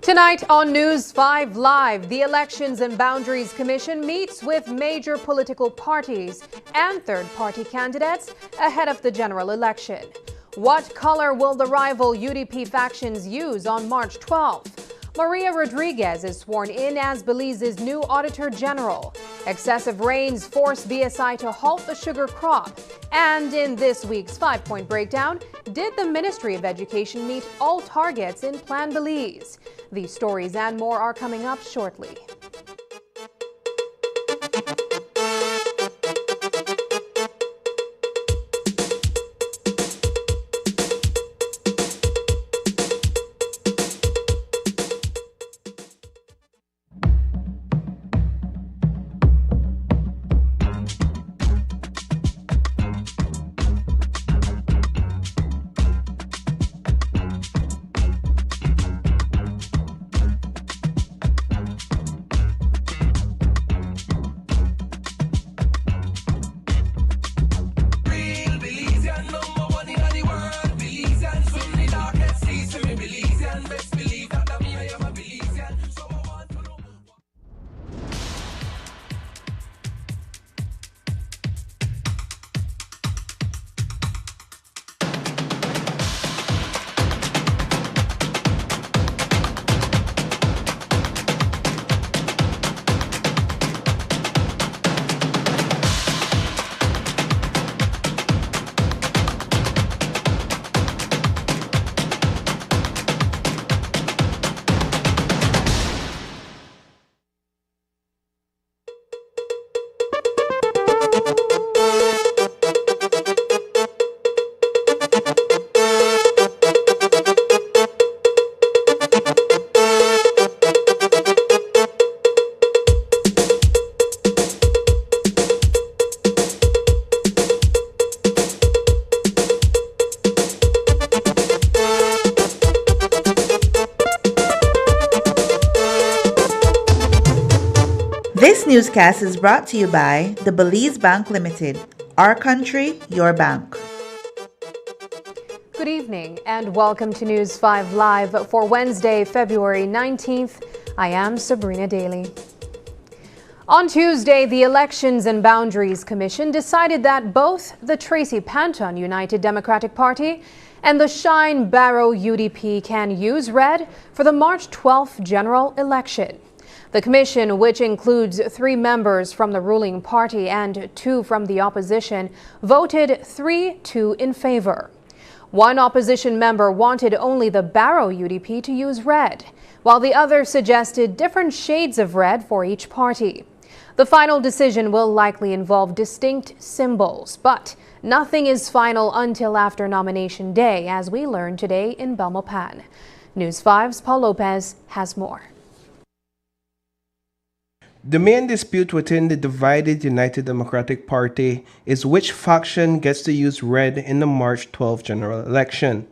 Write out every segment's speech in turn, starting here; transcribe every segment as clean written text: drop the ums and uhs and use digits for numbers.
Tonight on News 5 Live, the Elections and Boundaries Commission meets with major political parties and third-party candidates ahead of the general election. What color will the rival UDP factions use on March 12th? Maria Rodriguez is sworn in as Belize's new Auditor General. Excessive rains forced BSI to halt the sugar crop. And in this week's 5-point breakdown, did the Ministry of Education meet all targets in Plan Belize? These stories and more are coming up shortly. This newscast is brought to you by the Belize Bank Limited. Our country, your bank. Good evening and welcome to News 5 Live for Wednesday, February 19th. I am Sabrina Daly. On Tuesday, the Elections and Boundaries Commission decided that both the Tracy Panton United Democratic Party and the Shine Barrow UDP can use red for the March 12th general election. The commission, which includes 3 members from the ruling party and 2 from the opposition, voted 3-2 in favor. One opposition member wanted only the Barrow UDP to use red, while the other suggested different shades of red for each party. The final decision will likely involve distinct symbols, but nothing is final until after nomination day, as we learned today in Belmopan. News 5's Paul Lopez has more. The main dispute within the divided United Democratic Party is which faction gets to use red in the March 12th general election.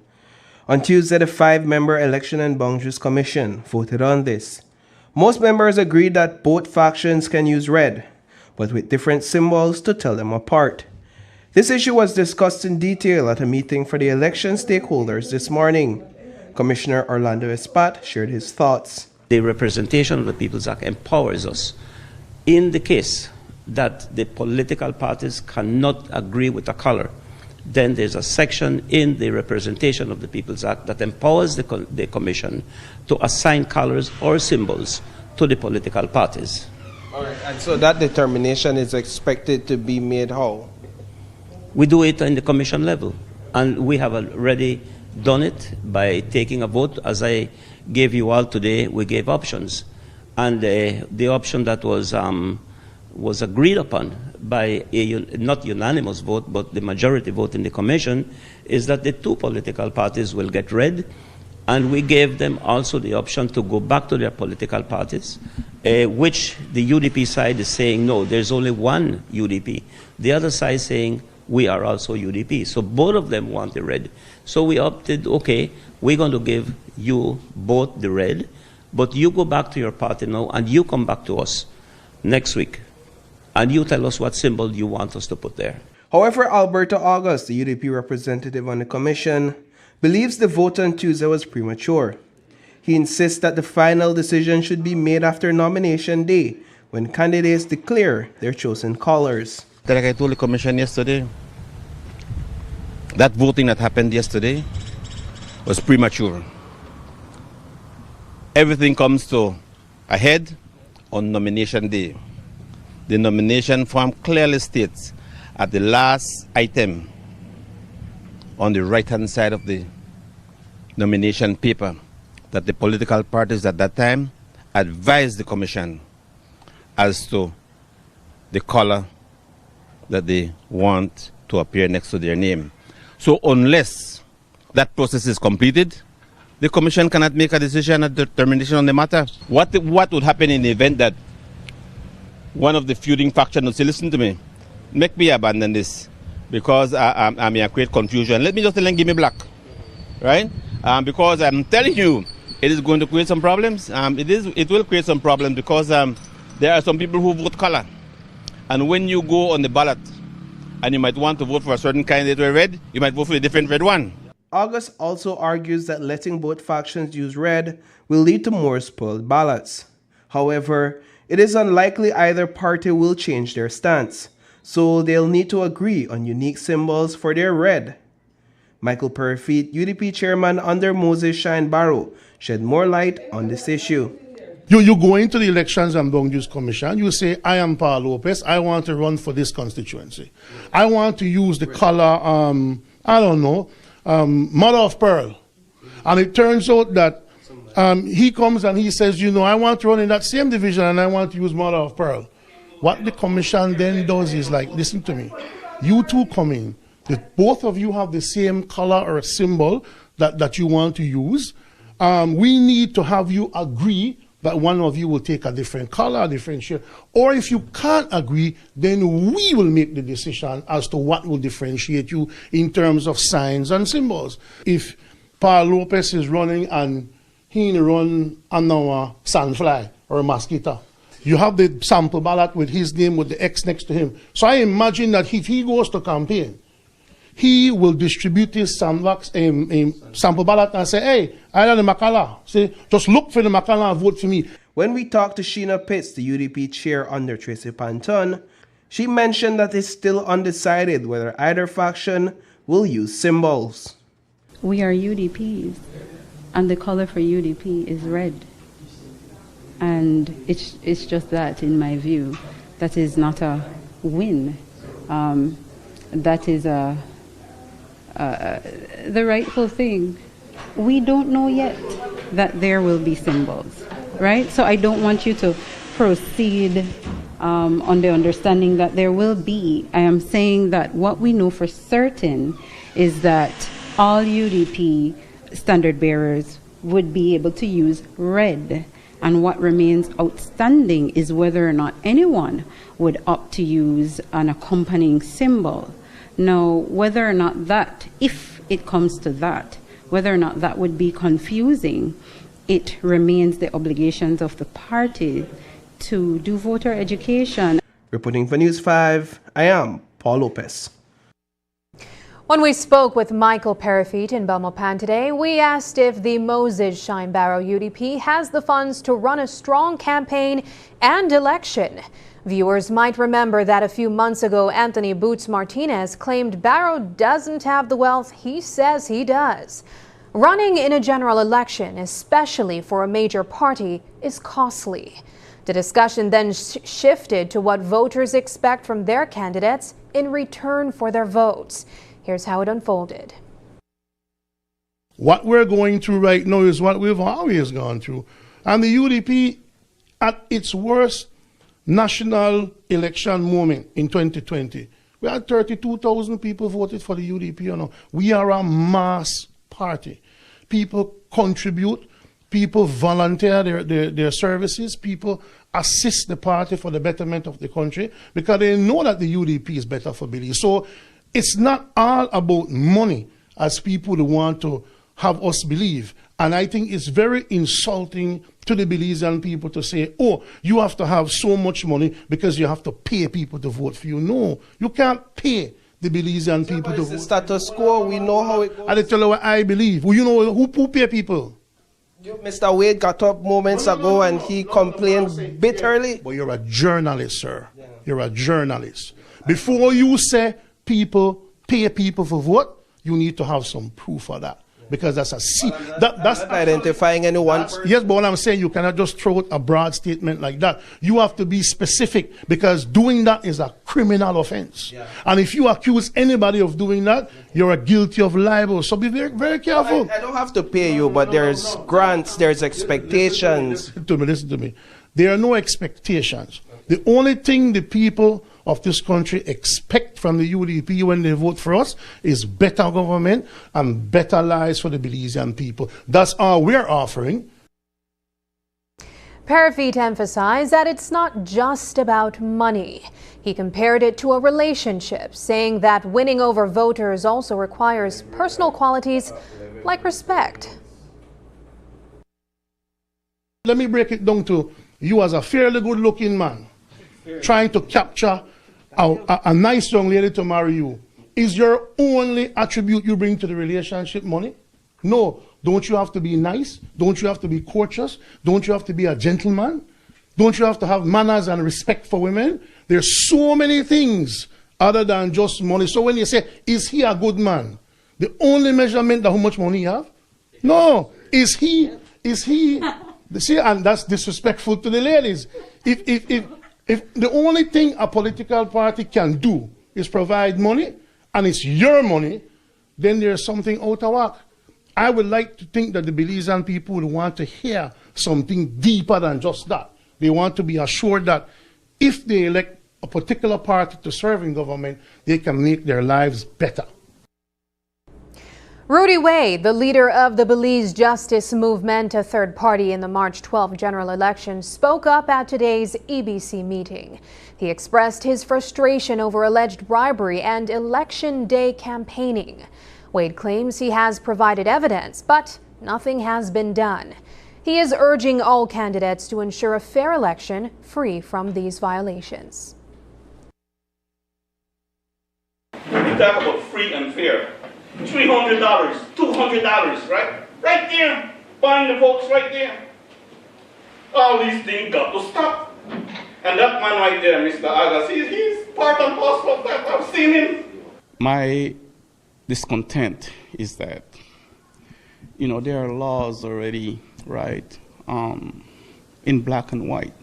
On Tuesday, the 5-member Election and Boundaries Commission voted on this. Most members agreed that both factions can use red, but with different symbols to tell them apart. This issue was discussed in detail at a meeting for the election stakeholders this morning. Commissioner Orlando Espat shared his thoughts. The representation of the People's Act empowers us in the case that the political parties cannot agree with a color. Then there's a section in the representation of the People's Act that empowers the Commission to assign colors or symbols to the political parties. All right, and so that determination is expected to be made how? We do it in the Commission level, and we have already done it by taking a vote. As I gave you all today, we gave options. And the option that was agreed upon by a not unanimous vote, but the majority vote in the Commission, is that the 2 political parties will get red, and we gave them also the option to go back to their political parties, which the UDP side is saying, no, there's only one UDP. The other side saying, we are also UDP. So both of them want the red. So we opted, okay, we're going to give you both the red, but you go back to your party now and you come back to us next week and you tell us what symbol you want us to put there. However, Alberto August, the UDP representative on the commission, believes the vote on Tuesday was premature. He insists that the final decision should be made after nomination day, when candidates declare their chosen colors. Like I told the commission yesterday, that voting that happened yesterday was premature. Everything comes to a head on nomination day. The nomination form clearly states at the last item on the right-hand side of the nomination paper that the political parties at that time advised the commission as to the color that they want to appear next to their name. So unless that process is completed, the commission cannot make a decision or determination on the matter. What would happen in the event that one of the feuding faction would say, listen to me, make me abandon this because I'm in great confusion. Let me just tell them, give me black, right? Because I'm telling you, it is going to create some problems. It will create some problems because there are some people who vote color. And when you go on the ballot and you might want to vote for a certain candidate with red, you might vote for a different red one. August also argues that letting both factions use red will lead to more spoiled ballots. However, it is unlikely either party will change their stance, so they'll need to agree on unique symbols for their red. Michael Perfit, UDP chairman under Moses Shine Barrow, shed more light on this issue. You go into the elections and Bound Use Commission, you say, I am Paul Lopez, I want to run for this constituency. I want to use the color, I don't know, mother of pearl. And it turns out that he comes and he says, you know, I want to run in that same division and I want to use mother of pearl. What the commission then does is like, listen to me, you two come in, if both of you have the same color or symbol that you want to use, we need to have you agree that one of you will take a different color, a different shade. Or if you can't agree, then we will make the decision as to what will differentiate you in terms of signs and symbols. If Paul Lopez is running and he run under a sandfly or a mosquito, you have the sample ballot with his name with the X next to him. So I imagine that if he goes to campaign, he will distribute his sample ballot and say, hey, I know the Makala. Say, just look for the Makala and vote for me. When we talked to Sheena Pitts, the UDP chair under Tracy Panton, she mentioned that it's still undecided whether either faction will use symbols. We are UDPs, and the color for UDP is red. And it's just that, in my view, that is not a win. That is the rightful thing. We don't know yet that there will be symbols, right? So I don't want you to proceed on the understanding that there will be. I am saying that what we know for certain is that all UDP standard bearers would be able to use red. And what remains outstanding is whether or not anyone would opt to use an accompanying symbol. Now, whether or not that, if it comes to that, whether or not that would be confusing, it remains the obligations of the party to do voter education. Reporting for News 5, I am Paul Lopez. When we spoke with Michael Perfit in Belmopan today, we asked if the Moses Shine Barrow UDP has the funds to run a strong campaign and election. Viewers might remember that a few months ago, Anthony Boots Martinez claimed Barrow doesn't have the wealth he says he does. Running in a general election, especially for a major party, is costly. The discussion then shifted to what voters expect from their candidates in return for their votes. Here's how it unfolded. What we're going through right now is what we've always gone through. And the UDP, at its worst national election moment in 2020, we had 32,000 people voted for the UDP. You know. We are a mass party. People contribute, people volunteer their services, people assist the party for the betterment of the country because they know that the UDP is better for Billy. So it's not all about money as people want to have us believe. And I think it's very insulting to the Belizean people to say, oh, you have to have so much money because you have to pay people to vote for you. No, you can't pay the Belizean people to It's the vote. status quo. We know how it goes. I tell you what I believe. Well, you know who pay people? Mr. Wade got up moments ago and he complained bitterly. But you're a journalist, sir. You're a journalist. Before you say people pay people for vote, you need to have some proof of that. Because that's that's not identifying anyone. Yes, but what I'm saying, you cannot just throw out a broad statement like that. You have to be specific, because doing that is a criminal offense. Yeah. And if you accuse anybody of doing that, you're guilty of libel. So be very, very careful. I don't have to pay you, but there's grants, there's expectations. Listen to me. There are no expectations. The only thing the people of this country expect from the UDP when they vote for us is better government and better lives for the Belizean people. That's all we're offering. Parafit emphasized that it's not just about money. He compared it to a relationship, saying that winning over voters also requires personal qualities like respect. Let me break it down to you as a fairly good-looking man trying to capture a nice young lady to marry you. Is your only attribute you bring to the relationship money? No. Don't you have to be nice? Don't you have to be courteous? Don't you have to be a gentleman? Don't you have to have manners and respect for women? There's so many things other than just money. So when you say, is he a good man? The only measurement that how much money you have? No. Is he, see, and that's disrespectful to the ladies. If the only thing a political party can do is provide money, and it's your money, then there's something out of whack. I would like to think that the Belizean people would want to hear something deeper than just that. They want to be assured that if they elect a particular party to serve in government, they can make their lives better. Rudy Wade, the leader of the Belize Justice Movement, a third party in the March 12 general election, spoke up at today's EBC meeting. He expressed his frustration over alleged bribery and election day campaigning. Wade claims he has provided evidence, but nothing has been done. He is urging all candidates to ensure a fair election free from these violations. You talk about free and fair. $300, $200, right? Right there, buying the votes right there. All these things got to stop. And that man right there, Mr. Agassi, he's part and parcel of that. I've seen him. My discontent is that, you know, there are laws already, right, in black and white.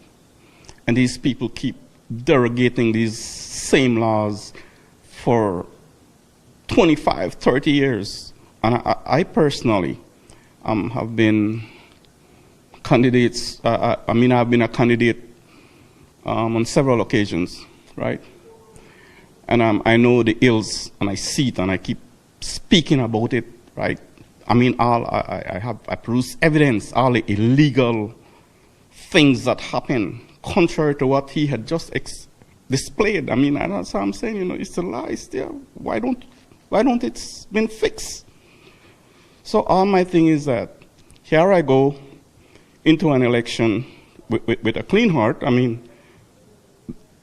And these people keep derogating these same laws for 25, 30 years. And I personally have been candidates, I've been a candidate on several occasions, right? And I know the ills, and I see it, and I keep speaking about it, right? I produce evidence, all the illegal things that happen, contrary to what he had just displayed. That's what I'm saying, you know, it's a lie, it's there. Why don't it's been fixed? So all my thing is that here I go into an election with a clean heart.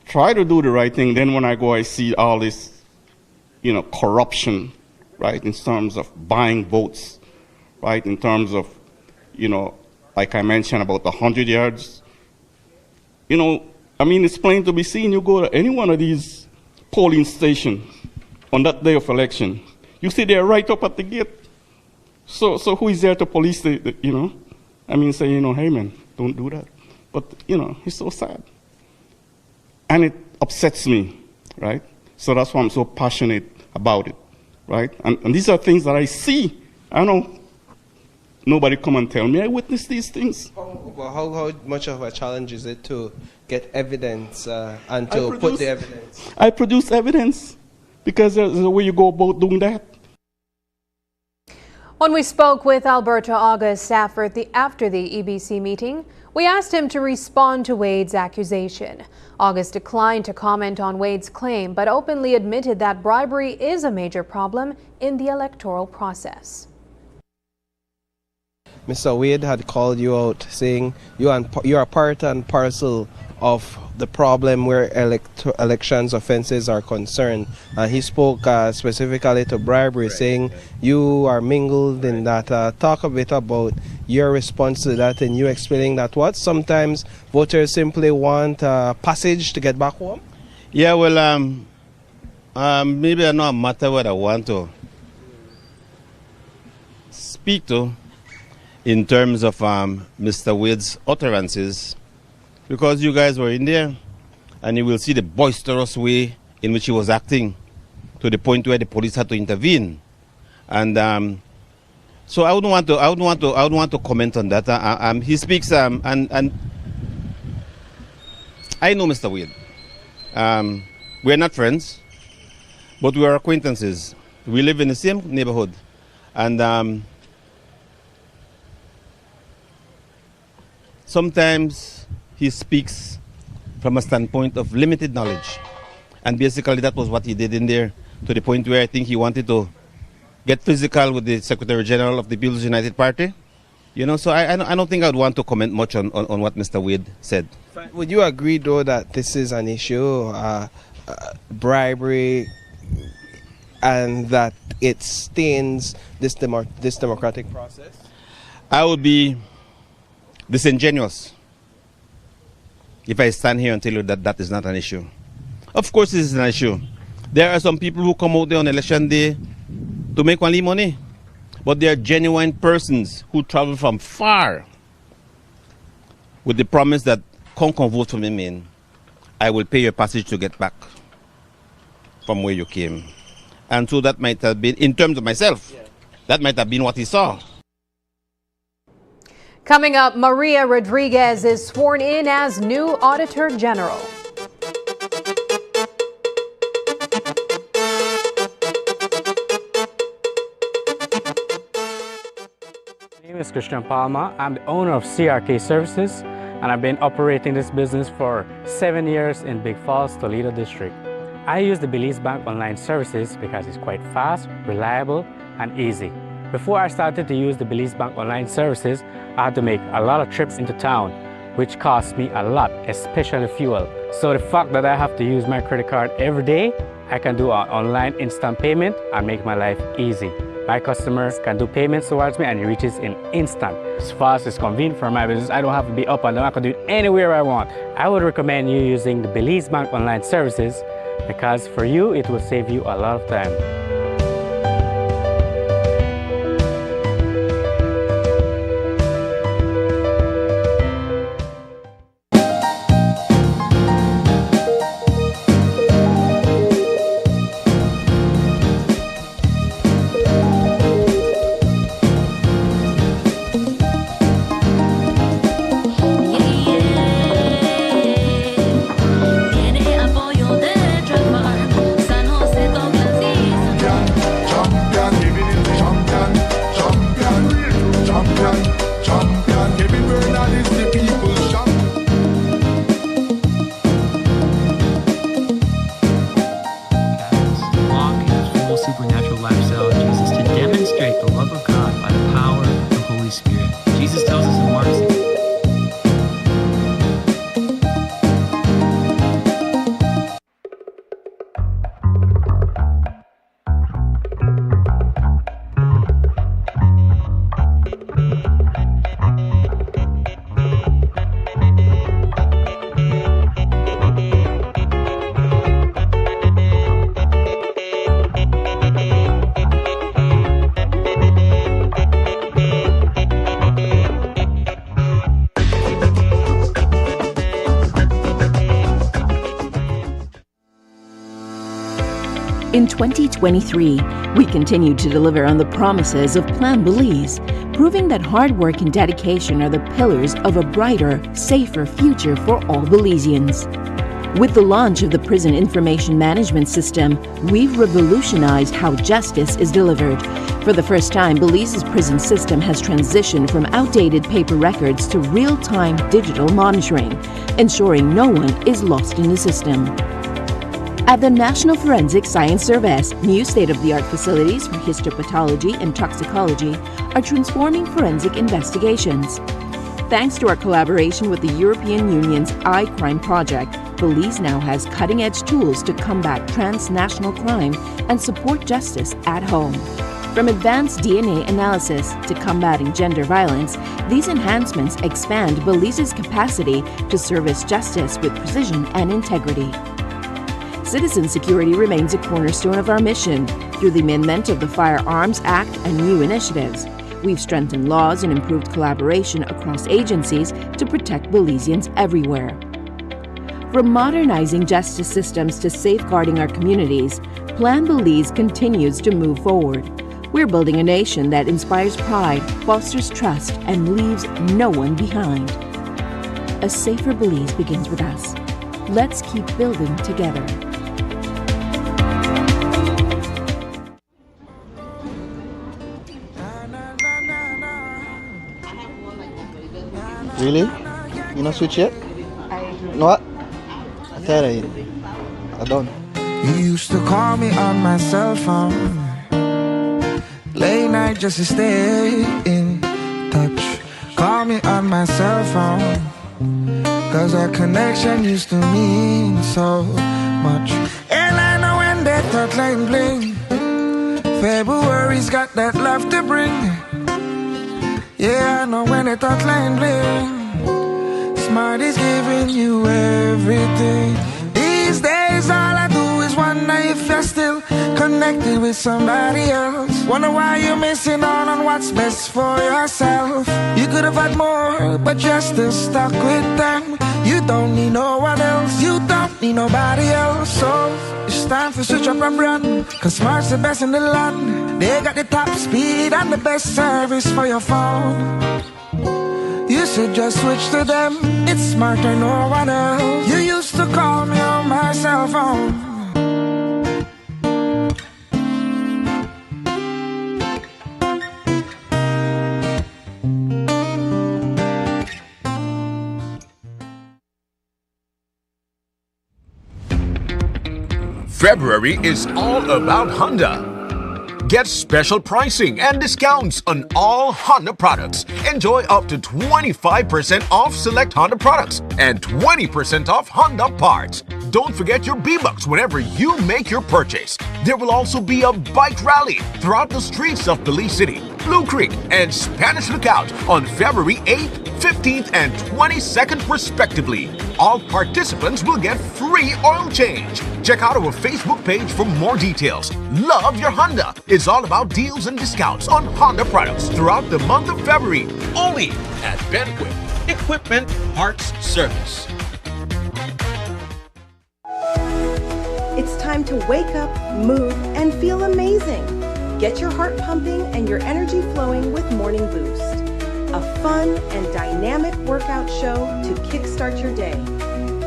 Try to do the right thing. Then when I go, I see all this, you know, corruption, right, in terms of buying votes, right, in terms of, you know, like I mentioned about the 100 yards. You know, it's plain to be seen. You go to any one of these polling stations on that day of election, you see they're right up at the gate. So who is there to police the you know? Say, you know, hey man, don't do that. But, you know, it's so sad. And it upsets me, right? So that's why I'm so passionate about it, right? And these are things that I see. I know nobody come and tell me. I witness these things. How much of a challenge is it to get evidence and to put the evidence? I produce evidence because there's a way you go about doing that. When we spoke with Alberto August after the EBC meeting, we asked him to respond to Wade's accusation. August declined to comment on Wade's claim, but openly admitted that bribery is a major problem in the electoral process. Mr. Wade had called you out saying you are part and parcel of the problem where elections offenses are concerned. He spoke specifically to bribery, saying you are mingled in that. Talk a bit about your response to that, and you explaining that what sometimes voters simply want passage to get back home. Yeah, well, maybe I know a matter what I want to speak to in terms of Mr. Wade's utterances, because you guys were in there and you will see the boisterous way in which he was acting to the point where the police had to intervene. And so I wouldn't want to comment on that. He speaks and I know Mr. Wade. We're not friends, but we are acquaintances. We live in the same neighborhood. And sometimes he speaks from a standpoint of limited knowledge. And basically that was what he did in there, to the point where I think he wanted to get physical with the Secretary General of the People's United Party. You know, so I don't think I'd want to comment much on what Mr. Wade said. Would you agree, though, that this is an issue, bribery, and that it stains this democratic process? I would be disingenuous if I stand here and tell you that that is not an issue. Of course it is an issue. There are some people who come out there on election day to make only money, but they are genuine persons who travel from far with the promise that come vote for me, man, I will pay your passage to get back from where you came. And so that might have been, in terms of myself, that might have been what he saw. Coming up, Maria Rodriguez is sworn in as new Auditor General. My name is Christian Palma. I'm the owner of CRK Services, and I've been operating this business for 7 years in Big Falls, Toledo District. I use the Belize Bank online services because it's quite fast, reliable, and easy. Before I started to use the Belize Bank online services, I had to make a lot of trips into town, which cost me a lot, especially fuel. So the fact that I have to use my credit card every day, I can do an online instant payment and make my life easy. My customers can do payments towards me and it reaches in instant. It's fast, it's convenient for my business. I don't have to be up and down. I can do it anywhere I want. I would recommend you using the Belize Bank online services because for you, it will save you a lot of time. In 2023, we continue to deliver on the promises of Plan Belize, proving that hard work and dedication are the pillars of a brighter, safer future for all Belizeans. With the launch of the Prison Information Management System, we've revolutionized how justice is delivered. For the first time, Belize's prison system has transitioned from outdated paper records to real-time digital monitoring, ensuring no one is lost in the system. At the National Forensic Science Service, new state-of-the-art facilities for histopathology and toxicology are transforming forensic investigations. Thanks to our collaboration with the European Union's iCrime project, Belize now has cutting-edge tools to combat transnational crime and support justice at home. From advanced DNA analysis to combating gender violence, these enhancements expand Belize's capacity to service justice with precision and integrity. Citizen security remains a cornerstone of our mission. Through the amendment of the Firearms Act and new initiatives, we've strengthened laws and improved collaboration across agencies to protect Belizeans everywhere. From modernizing justice systems to safeguarding our communities, Plan Belize continues to move forward. We're building a nation that inspires pride, fosters trust, and leaves no one behind. A safer Belize begins with us. Let's keep building together. Really? You not switch yet? No what? I tell you. I don't. You used to call me on my cell phone, late night just to stay in touch. Call me on my cell phone, cause our connection used to mean so much. And I know when that thought line bling, February's got that love to bring. Yeah, I know when that thought line bling, Smart is giving you everything. These days all I do is wonder if you're still connected with somebody else. Wonder why you're missing out on what's best for yourself. You could have had more, but you're still stuck with them. You don't need no one else, you don't need nobody else. So it's time to switch up and run, cause Smart's the best in the land. They got the top speed and the best service for your phone. You should just switch to them, it's smarter, no one else. You used to call me on my cell phone. February is all about Honda. Get special pricing and discounts on all Honda products. Enjoy up to 25% off select Honda products and 20% off Honda parts. Don't forget your B-Bucks whenever you make your purchase. There will also be a bike rally throughout the streets of Belize City, Blue Creek, and Spanish Lookout on February 8th, 15th, and 22nd respectively. All participants will get free oil change. Check out our Facebook page for more details. Love your Honda. It's all about deals and discounts on Honda products throughout the month of February. Only at Benquip Equipment Parts Service. It's time to wake up, move, and feel amazing. Get your heart pumping and your energy flowing with Morning Boost. A fun and dynamic workout show to kickstart your day.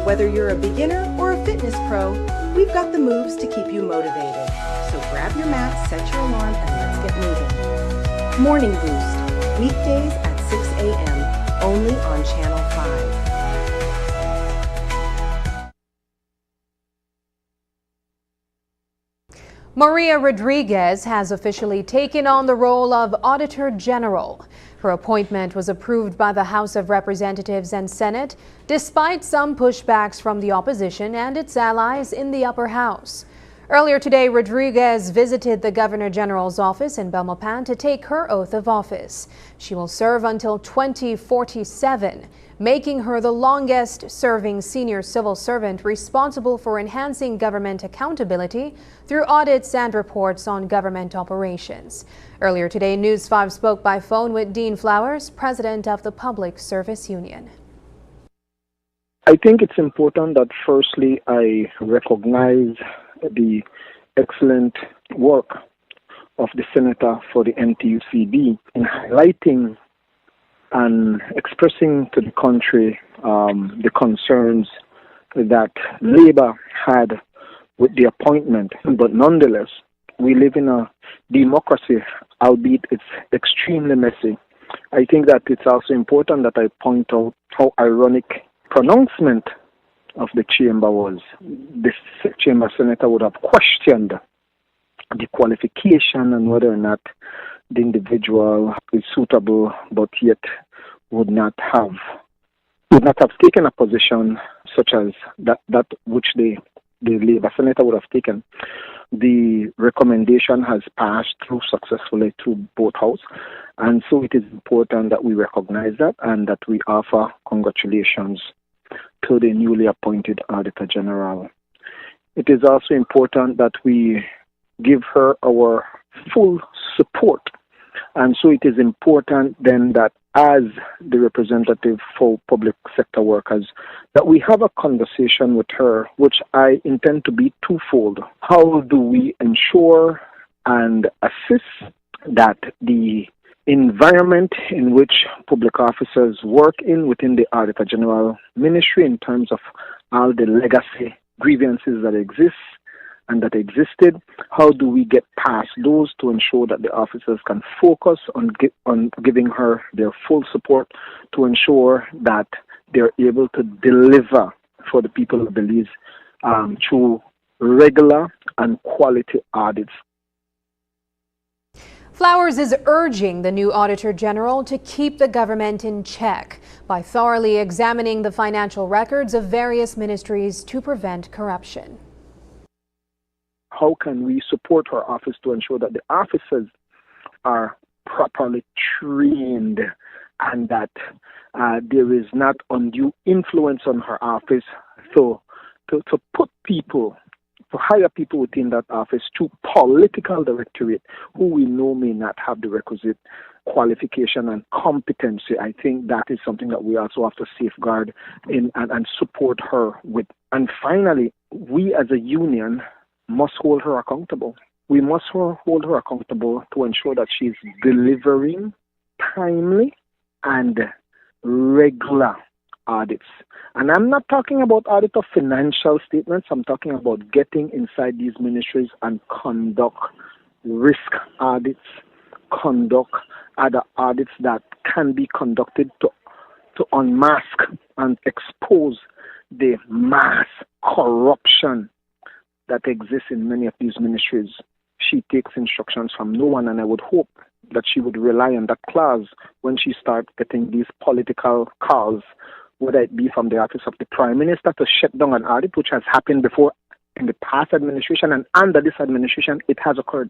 Whether you're a beginner or a fitness pro, we've got the moves to keep you motivated. So grab your mat, set your alarm, and let's get moving. Morning Boost, weekdays at 6 a.m., only on Channel 5. Maria Rodriguez has officially taken on the role of Auditor General. Her appointment was approved by the House of Representatives and Senate, despite some pushbacks from the opposition and its allies in the upper house. Earlier today, Rodriguez visited the Governor General's office in Belmopan to take her oath of office. She will serve until 2047, making her the longest-serving senior civil servant responsible for enhancing government accountability through audits and reports on government operations. Earlier today, News 5 spoke by phone with Dean Flowers, president of the Public Service Union. I think it's important that firstly I recognize the excellent work of the Senator for the NTUCB in highlighting and expressing to the country the concerns that Labour had with the appointment. But nonetheless, we live in a democracy, albeit it's extremely messy. I think that it's also important that I point out how ironic pronouncement of the chamber was. This chamber senator would have questioned the qualification and whether or not the individual is suitable, but yet would not have taken a position such as that which the Labour senator would have taken. The recommendation has passed through successfully through both houses, and so it is important that we recognize that and that we offer congratulations to the newly appointed Auditor General. It is also important that we give her our full support, and so it is important then that as the representative for public sector workers, that we have a conversation with her, which I intend to be twofold. How do we ensure and assist that the environment in which public officers work within the Auditor General Ministry, in terms of all the legacy grievances that exist and that existed, how do we get past those to ensure that the officers can focus on giving her their full support to ensure that they're able to deliver for the people of Belize through regular and quality audits. Flowers is urging the new Auditor General to keep the government in check by thoroughly examining the financial records of various ministries to prevent corruption. How can we support her office to ensure that the officers are properly trained and that there is not undue influence on her office to put people, to hire people within that office through political directorate who we know may not have the requisite qualification and competency? I think that is something that we also have to safeguard and support her with. And finally, we as a union must hold her accountable. We must hold her accountable to ensure that she's delivering timely and regular audits. And I'm not talking about audit of financial statements. I'm talking about getting inside these ministries and conduct risk audits, conduct other audits that can be conducted to unmask and expose the mass corruption that exists in many of these ministries. She takes instructions from no one, and I would hope that she would rely on that clause when she starts getting these political calls, whether it be from the office of the Prime Minister to shut down an audit, which has happened before in the past administration, and under this administration it has occurred.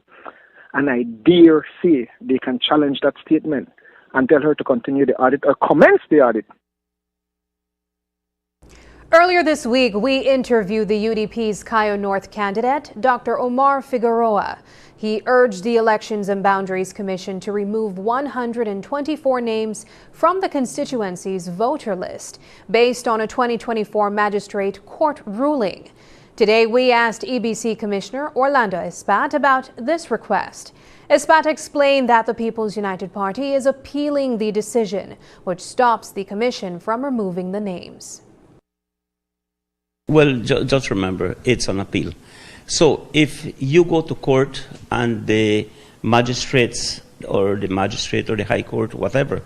And I dare say they can challenge that statement and tell her to continue the audit or commence the audit. Earlier this week, we interviewed the UDP's Cayo North candidate, Dr. Omar Figueroa. He urged the Elections and Boundaries Commission to remove 124 names from the constituency's voter list based on a 2024 magistrate court ruling. Today, we asked EBC Commissioner Orlando Espat about this request. Espat explained that the People's United Party is appealing the decision, which stops the commission from removing the names. Well, just remember, it's an appeal. So if you go to court and the magistrates or the magistrate or the high court, whatever,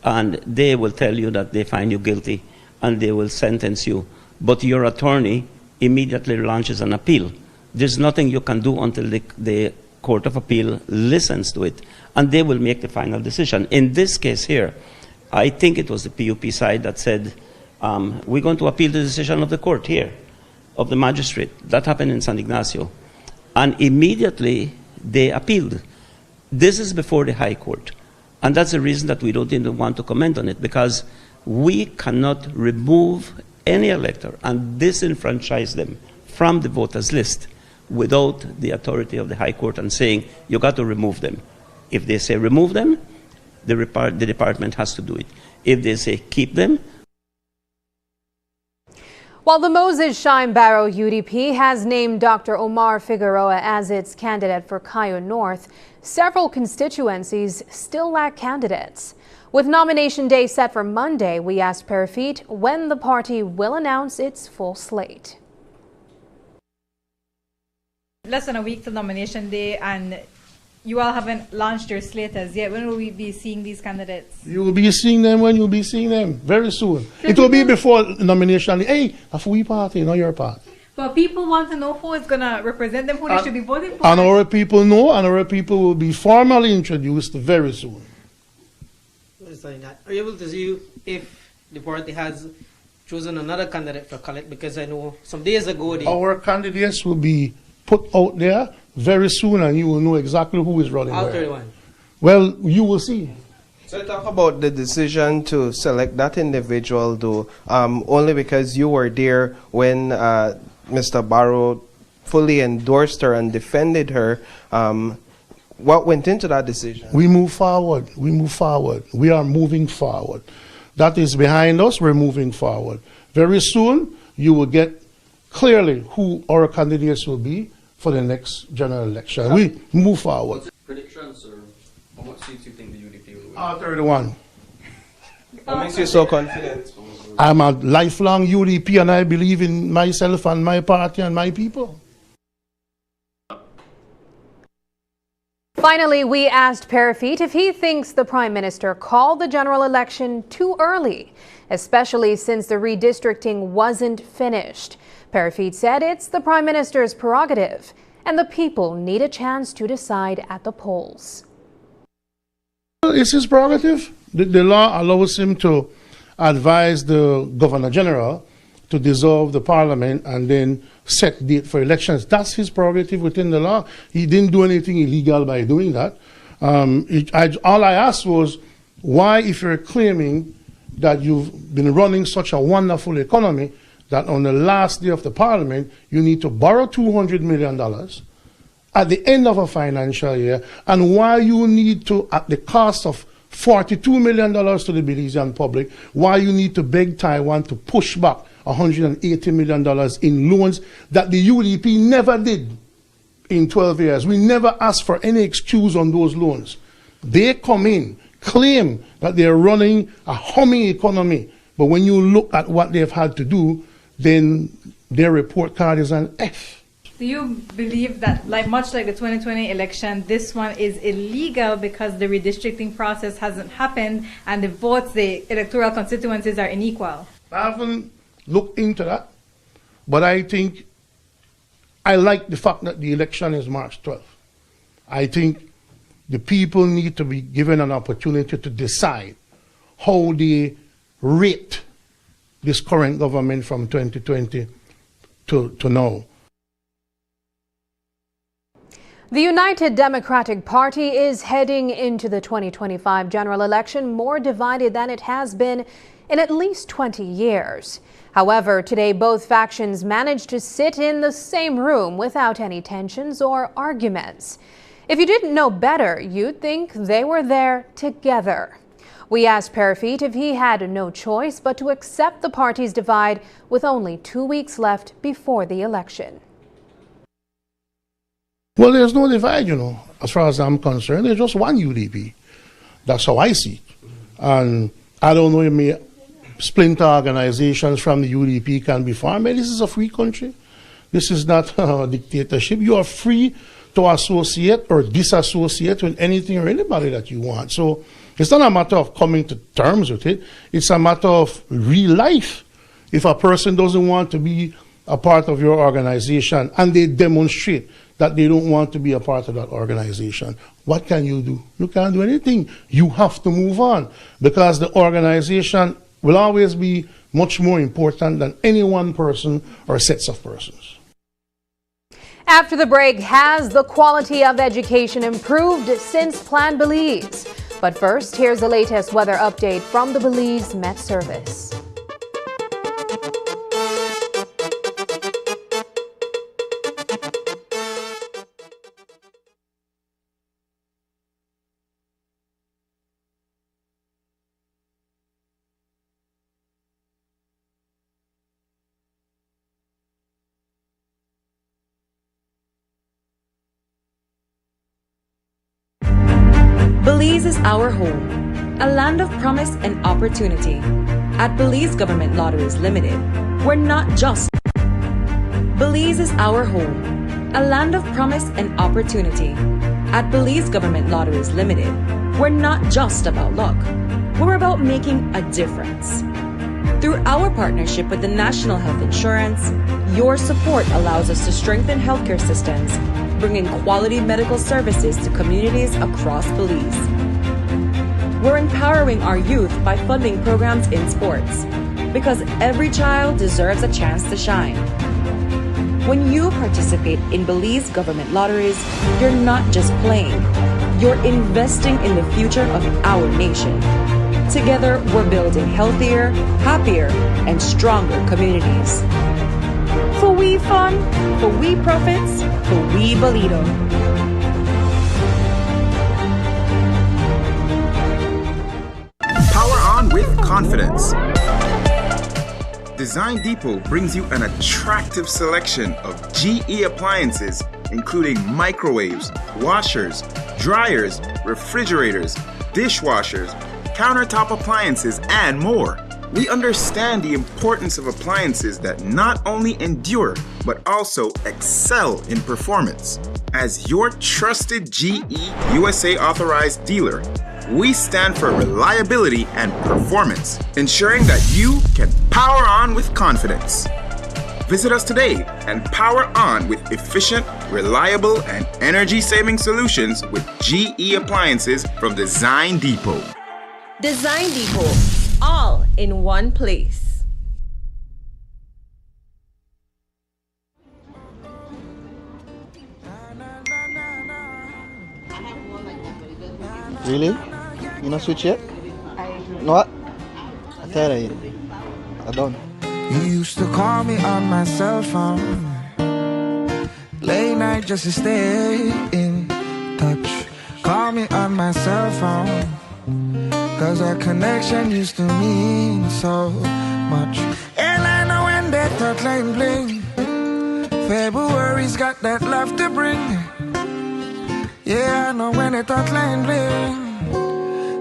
and they will tell you that they find you guilty and they will sentence you, but your attorney immediately launches an appeal, there's nothing you can do until the Court of Appeal listens to it, and they will make the final decision. In this case here, I think it was the PUP side that said, we're going to appeal the decision of the court here, of the magistrate. That happened in San Ignacio. And immediately they appealed. This is before the High Court. And that's the reason that we don't even want to comment on it, because we cannot remove any elector and disenfranchise them from the voters list without the authority of the High Court and saying, you got to remove them. If they say remove them, the department has to do it. If they say keep them. While the Moses Shine Barrow UDP has named Dr. Omar Figueroa as its candidate for Cayo North, several constituencies still lack candidates. With nomination day set for Monday, we asked Parafit when the party will announce its full slate. Less than a week to nomination day, and you all haven't launched your slate as yet. When will we be seeing these candidates? You will be seeing them when you'll be seeing them, very soon. It will be before nomination day. Hey, a we party, not your party. But people want to know who is going to represent them, who they should be voting for. And our people know, and our people will be formally introduced very soon. understanding that, are you able to see if the party has chosen another candidate for collect? Because I know some days ago our candidates will be put out there very soon, and you will know exactly who is running I'll where. tell you one. Well, you will see. So talk about the decision to select that individual, though, only because you were there when Mr. Barrow fully endorsed her and defended her. What went into that decision? We move forward. We move forward. We are moving forward. That is behind us. We're moving forward. Very soon, you will get clearly who our candidates will be for the next general election. We move forward. Predictions, or how much seats you think the UDP will win? 31. What makes you so confident? I'm a lifelong UDP, and I believe in myself and my party and my people. Finally, we asked Parafit if he thinks the Prime Minister called the general election too early, especially since the redistricting wasn't finished. Parafit said it's the Prime Minister's prerogative, and the people need a chance to decide at the polls. It's his prerogative. The law allows him to advise the Governor General to dissolve the Parliament and then set date for elections. That's his prerogative within the law. He didn't do anything illegal by doing that. All I asked was, why, if you're claiming that you've been running such a wonderful economy, that on the last day of the Parliament, you need to borrow $200 million at the end of a financial year, and why you need to, at the cost of $42 million to the Belizean public, why you need to beg Taiwan to push back $180 million in loans that the UDP never did in 12 years. We never asked for any excuse on those loans. They come in, claim that they're running a humming economy, but when you look at what they've had to do, then their report card is an F. Do you believe that, much like the 2020 election, this one is illegal because the redistricting process hasn't happened and the votes, the electoral constituencies are unequal? I haven't looked into that, but I think I like the fact that the election is March 12th. I think the people need to be given an opportunity to decide how they rate this current government from 2020 to now. The United Democratic Party is heading into the 2025 general election more divided than it has been in at least 20 years. However, today both factions managed to sit in the same room without any tensions or arguments. If you didn't know better, you'd think they were there together. We asked Parafit if he had no choice but to accept the party's divide with only 2 weeks left before the election. Well, there's no divide, as far as I'm concerned. There's just one UDP. That's how I see it. And I don't know if splinter organizations from the UDP can be formed. This is a free country. This is not a dictatorship. You are free to associate or disassociate with anything or anybody that you want. So it's not a matter of coming to terms with it. It's a matter of real life. If a person doesn't want to be a part of your organization and they demonstrate that they don't want to be a part of that organization, what can you do? You can't do anything. You have to move on, because the organization will always be much more important than any one person or sets of persons. After the break, has the quality of education improved since Plan Belize? But first, here's the latest weather update from the Belize Met Service. Belize is our home, a land of promise and opportunity. At Belize Government Lotteries Limited, we're not just. Belize is our home, a land of promise and opportunity. At Belize Government Lotteries Limited, we're not just about luck. We're about making a difference. Through our partnership with the National Health Insurance, your support allows us to strengthen healthcare systems, bringing quality medical services to communities across Belize. we're empowering our youth by funding programs in sports. Because every child deserves a chance to shine. When you participate in Belize government lotteries, you're not just playing, you're investing in the future of our nation. Together, we're building healthier, happier, and stronger communities. For we fun, for we profits, for we Bolido. Power on with confidence. Design Depot brings you an attractive selection of GE appliances, including microwaves, washers, dryers, refrigerators, dishwashers, countertop appliances, and more. We understand the importance of appliances that not only endure, but also excel in performance. As your trusted GE USA authorized dealer, we stand for reliability and performance, ensuring that you can power on with confidence. Visit us today and power on with efficient, reliable, and energy-saving solutions with GE appliances from Design Depot. Design Depot, all in one place. Really? You not switch yet? No what? I tell you. I don't. You used to call me on my cell phone, late night just to stay in touch. Call me on my cell phone, cause our connection used to mean so much. And I know when that thought line bling, February's got that love to bring. Yeah, I know when that thought line bling,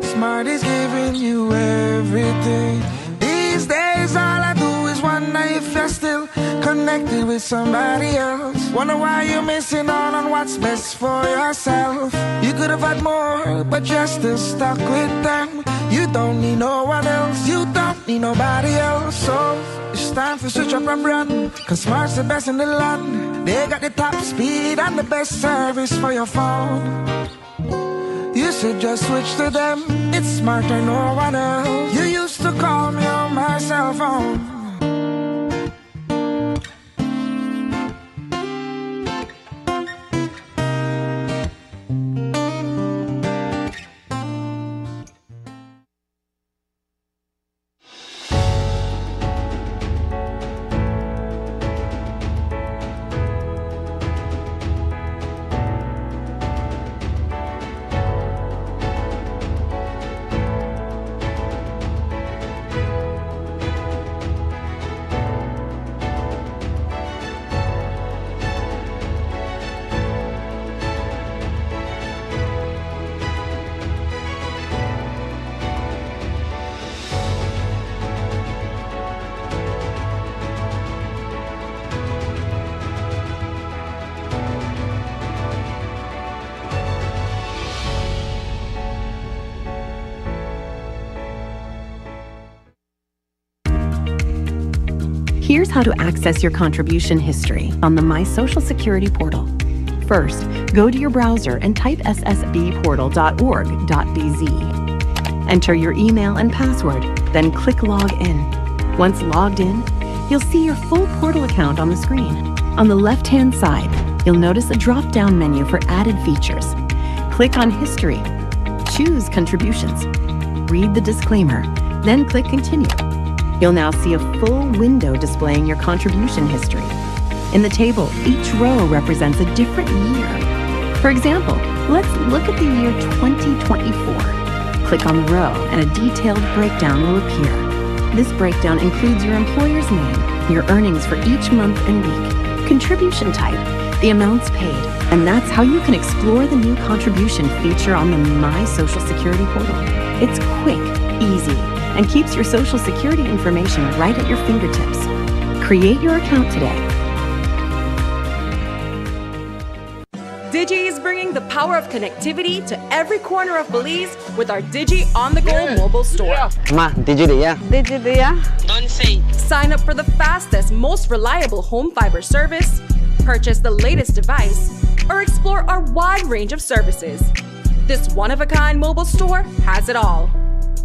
Smart is giving you everything. These days all I do is wonder if you're still connected with somebody else. Wonder why you're missing out on what's best for yourself. You could have had more, but you're still stuck with them. You don't need no one else, you don't need nobody else. So it's time to switch up and run, cause Smart's the best in the land. They got the top speed and the best service for your phone. You should just switch to them, it's Smarter, no one else. You used to call me on my cell phone. Here's how to access your contribution history on the My Social Security portal. First, go to your browser and type ssbportal.org.bz. Enter your email and password, then click Log In. Once logged in, you'll see your full portal account on the screen. On the left-hand side, you'll notice a drop-down menu for added features. Click on History, choose Contributions, read the disclaimer, then click Continue. You'll now see a full window displaying your contribution history. In the table, each row represents a different year. For example, let's look at the year 2024. Click on the row and a detailed breakdown will appear. This breakdown includes your employer's name, your earnings for each month and week, contribution type, the amounts paid, and that's how you can explore the new contribution feature on the My Social Security portal. It's quick, easy, and keeps your Social Security information right at your fingertips. Create your account today. Digi is bringing the power of connectivity to every corner of Belize with our Digi on-the-go mobile store. Ma, Digi dia. Digi dia? Don't say. Sign up for the fastest, most reliable home fiber service, purchase the latest device, or explore our wide range of services. This one-of-a-kind mobile store has it all.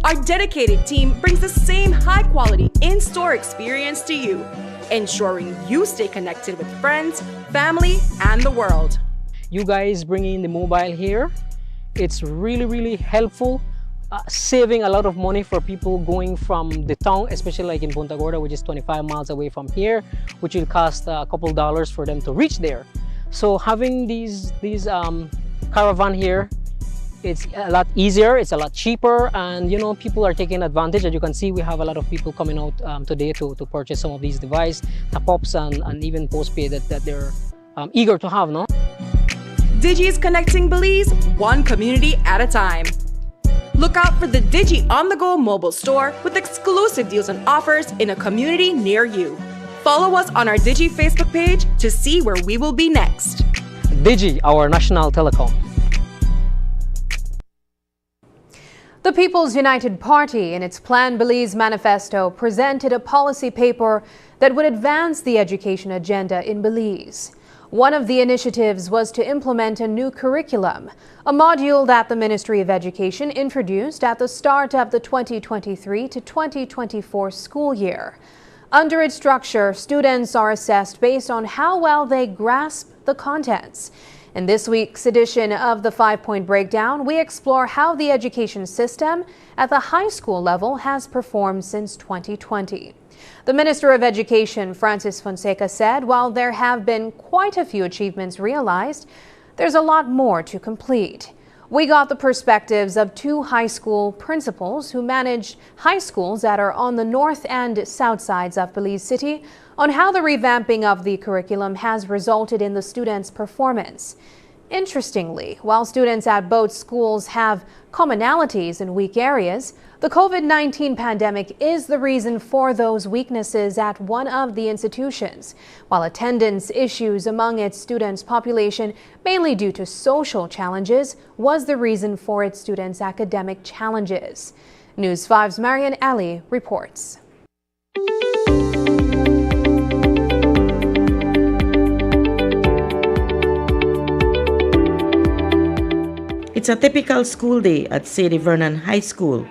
Our dedicated team brings the same high-quality in-store experience to you, ensuring you stay connected with friends, family, and the world. You guys bringing the mobile here, it's really helpful, saving a lot of money for people going from the town, especially like in Punta Gorda, which is 25 miles away from here, which will cost a couple dollars for them to reach there. So having these caravan here, it's a lot easier, it's a lot cheaper, and you know, people are taking advantage. As you can see, we have a lot of people coming out today to purchase some of these devices, top-ups and even postpaid that they're eager to have, no? Digi is connecting Belize one community at a time. Look out for the Digi on-the-go mobile store with exclusive deals and offers in a community near you. Follow us on our Digi Facebook page to see where we will be next. Digi, our national telecom. The People's United Party, in its Plan Belize manifesto, presented a policy paper that would advance the education agenda in Belize. One of the initiatives was to implement a new curriculum, a module that the Ministry of Education introduced at the start of the 2023 to 2024 school year. Under its structure, students are assessed based on how well they grasp the contents. In this week's edition of the 5-Point Breakdown, we explore how the education system at the high school level has performed since 2020. The Minister of Education, Francis Fonseca, said while there have been quite a few achievements realized, there's a lot more to complete. We got the perspectives of two high school principals who manage high schools that are on the north and south sides of Belize City on how the revamping of the curriculum has resulted in the students' performance. Interestingly, while students at both schools have commonalities in weak areas, the COVID-19 pandemic is the reason for those weaknesses at one of the institutions, while attendance issues among its students' population, mainly due to social challenges, was the reason for its students' academic challenges. News 5's Marian Ali reports. It's a typical school day at Sadie Vernon High School,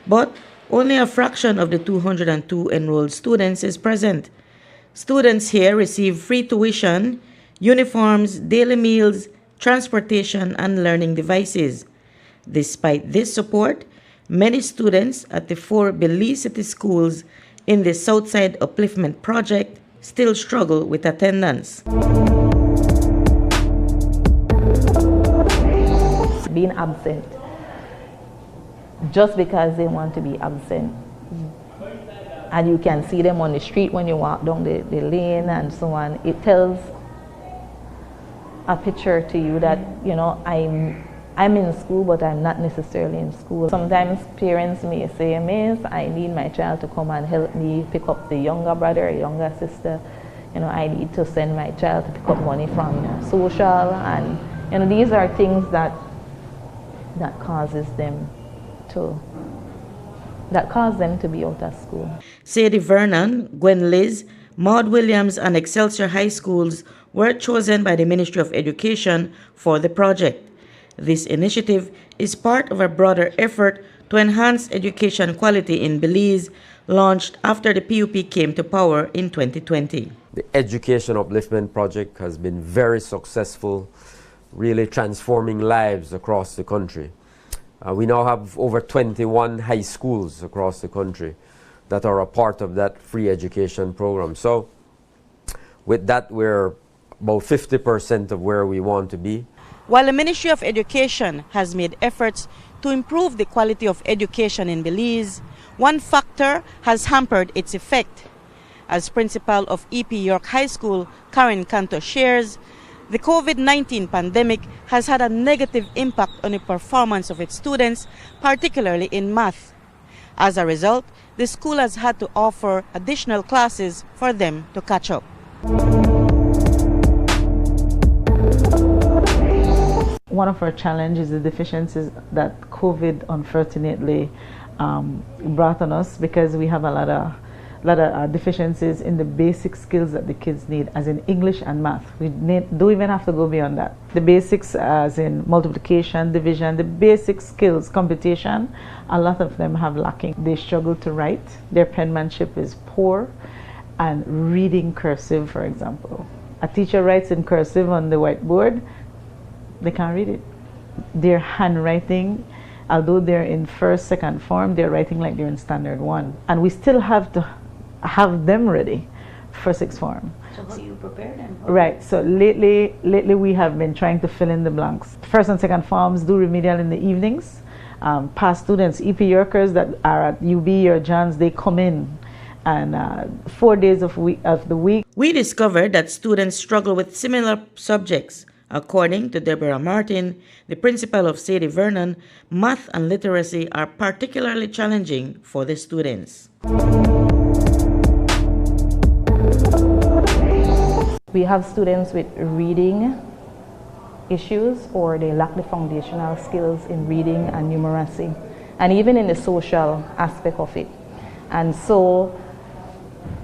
but only a fraction of the 202 enrolled students is present. Students here receive free tuition, uniforms, daily meals, transportation, and learning devices. Despite this support, many students at the 4 Belize City schools in the Southside Upliftment Project still struggle with attendance. Being absent just because they want to be absent. And you can see them on the street when you walk down the lane and so on. It tells a picture to you that, you know, I'm in school, but I'm not necessarily in school. Sometimes parents may say, Miss, I need my child to come and help me pick up the younger brother or younger sister. You know, I need to send my child to pick up money from social. And, you know, these are things that causes them to be out of school. Sadie Vernon, Gwen Liz, Maud Williams, and Excelsior High Schools were chosen by the Ministry of Education for the project. This initiative is part of a broader effort to enhance education quality in Belize, launched after the PUP came to power in 2020. The Education Upliftment Project has been very successful, really transforming lives across the country. We now have over 21 high schools across the country that are a part of that free education program. So with that, we're about 50% of where we want to be. While the Ministry of Education has made efforts to improve the quality of education in Belize, one factor has hampered its effect. As principal of EP York High School, Karen Cantor shares, the COVID-19 pandemic has had a negative impact on the performance of its students, particularly in math. As a result, the school has had to offer additional classes for them to catch up. One of our challenges is the deficiencies that COVID unfortunately brought on us, because we have a lot of a lot of deficiencies in the basic skills that the kids need, as in English and math. We don't even have to go beyond that. The basics, as in multiplication, division, the basic skills, computation, a lot of them have lacking. They struggle to write, their penmanship is poor, and reading cursive, for example. A teacher writes in cursive on the whiteboard, they can't read it. Their handwriting, although they're in first, second form, they're writing like they're in standard 1. And we still have to have them ready for sixth form. So how do you prepare them? Right, so lately we have been trying to fill in the blanks. First and second forms do remedial in the evenings. Past students, EP Yorkers that are at UB or Johns, they come in, and 4 days of the week. We discovered that students struggle with similar subjects. According to Deborah Martin, the principal of Sadie Vernon, math and literacy are particularly challenging for the students. We have students with reading issues, or they lack the foundational skills in reading and numeracy, and even in the social aspect of it. And so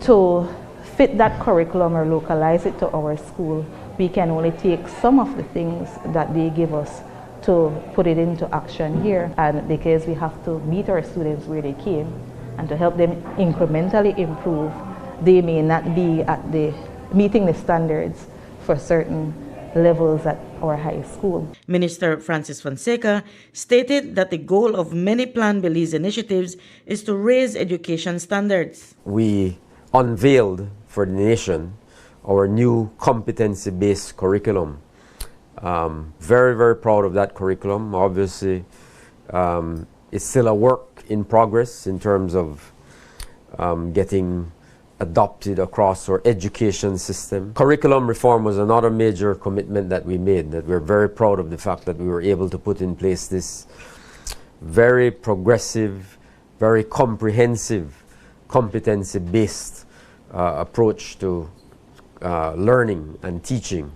to fit that curriculum or localize it to our school, we can only take some of the things that they give us to put it into action here. And because we have to meet our students where they came and to help them incrementally improve, they may not be at the meeting the standards for certain levels at our high school. Minister Francis Fonseca stated that the goal of many Plan Belize initiatives is to raise education standards. We unveiled for the nation our new competency-based curriculum. Very, very proud of that curriculum. Obviously, it's still a work in progress in terms of getting adopted across our education system. Curriculum reform was another major commitment that we made, that we're very proud of the fact that we were able to put in place this very progressive, very comprehensive, competency-based approach to learning and teaching.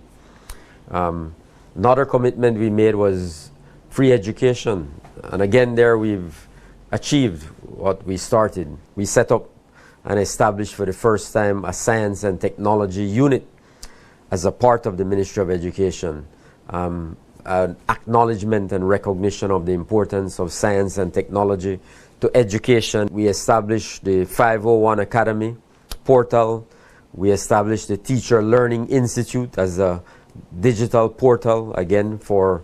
Another commitment we made was free education. And again, there we've achieved what we started. We set up and established for the first time a science and technology unit as a part of the Ministry of Education. An acknowledgement and recognition of the importance of science and technology to education. We established the 501 Academy portal. We established the Teacher Learning Institute as a digital portal, again, for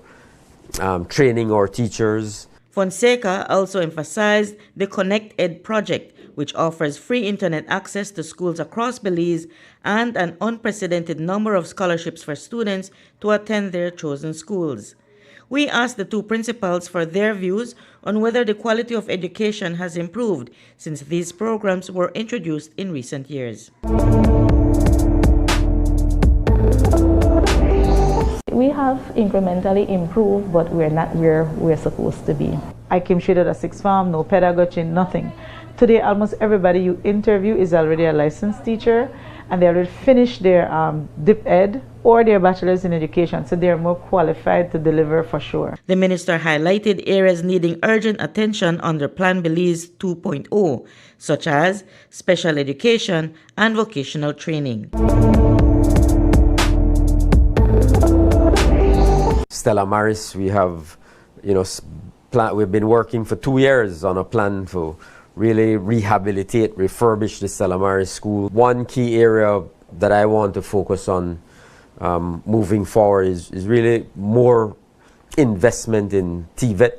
training our teachers. Fonseca also emphasized the Connect Ed project, which offers free internet access to schools across Belize and an unprecedented number of scholarships for students to attend their chosen schools. We asked the two principals for their views on whether the quality of education has improved since these programs were introduced in recent years. We have incrementally improved, but we're not where we're supposed to be. I came straight out of sixth form, no pedagogy, nothing. Today, almost everybody you interview is already a licensed teacher, and they already finished their DIP Ed or their bachelor's in education, so they're more qualified to deliver for sure. The minister highlighted areas needing urgent attention under Plan Belize 2.0, such as special education and vocational training. Stella Maris, we have, we've been working for 2 years on a plan to really rehabilitate, refurbish the Stella Maris School. One key area that I want to focus on moving forward is really more investment in TVET,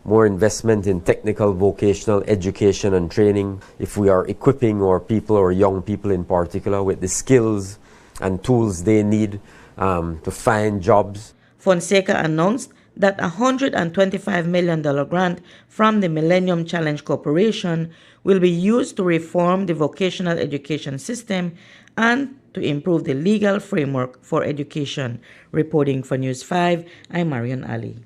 more investment in technical vocational education and training. If we are equipping our people, or young people in particular, with the skills and tools they need to find jobs. Fonseca announced that a $125 million grant from the Millennium Challenge Corporation will be used to reform the vocational education system and to improve the legal framework for education. Reporting for News 5, I'm Marion Ali.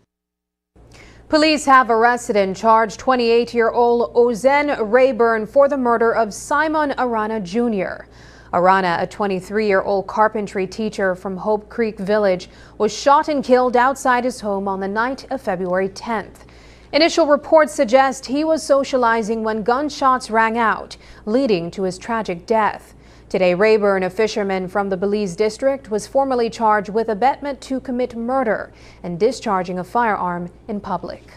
Police have arrested and charged 28-year-old Ozen Rayburn for the murder of Simon Arana Jr. Arana, a 23-year-old carpentry teacher from Hope Creek Village, was shot and killed outside his home on the night of February 10th. Initial reports suggest he was socializing when gunshots rang out, leading to his tragic death. Today, Rayburn, a fisherman from the Belize district, was formally charged with abetment to commit murder and discharging a firearm in public.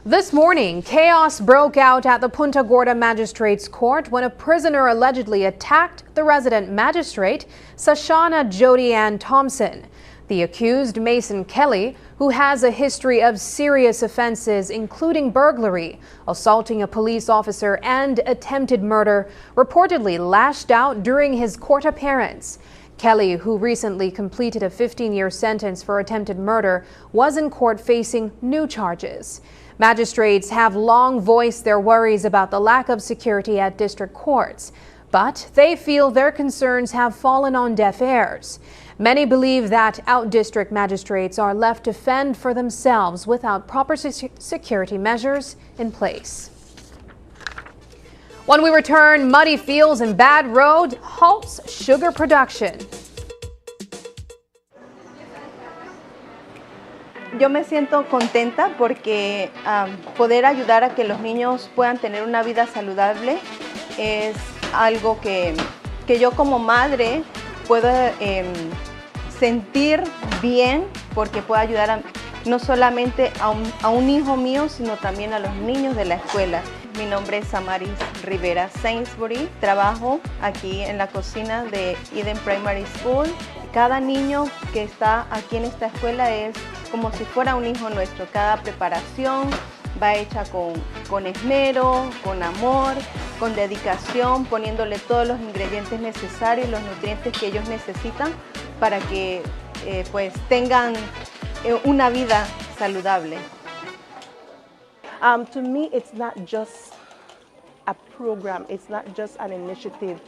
This morning, chaos broke out at the Punta Gorda Magistrates Court when a prisoner allegedly attacked the resident magistrate, Sashana Jody Ann Thompson. The accused, Mason Kelly, who has a history of serious offenses including burglary, assaulting a police officer, and attempted murder, reportedly lashed out during his court appearance. Kelly, who recently completed a 15-year sentence for attempted murder, was in court facing new charges. Magistrates have long voiced their worries about the lack of security at district courts, but they feel their concerns have fallen on deaf ears. Many believe that out-district magistrates are left to fend for themselves without proper security measures in place. When we return, muddy fields and bad road halts sugar production. Yo me siento contenta porque poder ayudar a que los niños puedan tener una vida saludable es algo que yo como madre puedo sentir bien porque puedo ayudar no solamente a un hijo mío, sino también a los niños de la escuela. Mi nombre es Samaris Rivera Sainsbury, trabajo aquí en la cocina de Eden Primary School. Cada niño que está aquí en esta escuela es como si fuera un hijo nuestro. Cada preparación va hecha con esmero, con amor, con dedicación, poniéndole todos los ingredientes necesarios, los nutrientes que ellos necesitan para que pues tengan una vida saludable. To me, it's not just a program, it's not just an initiative.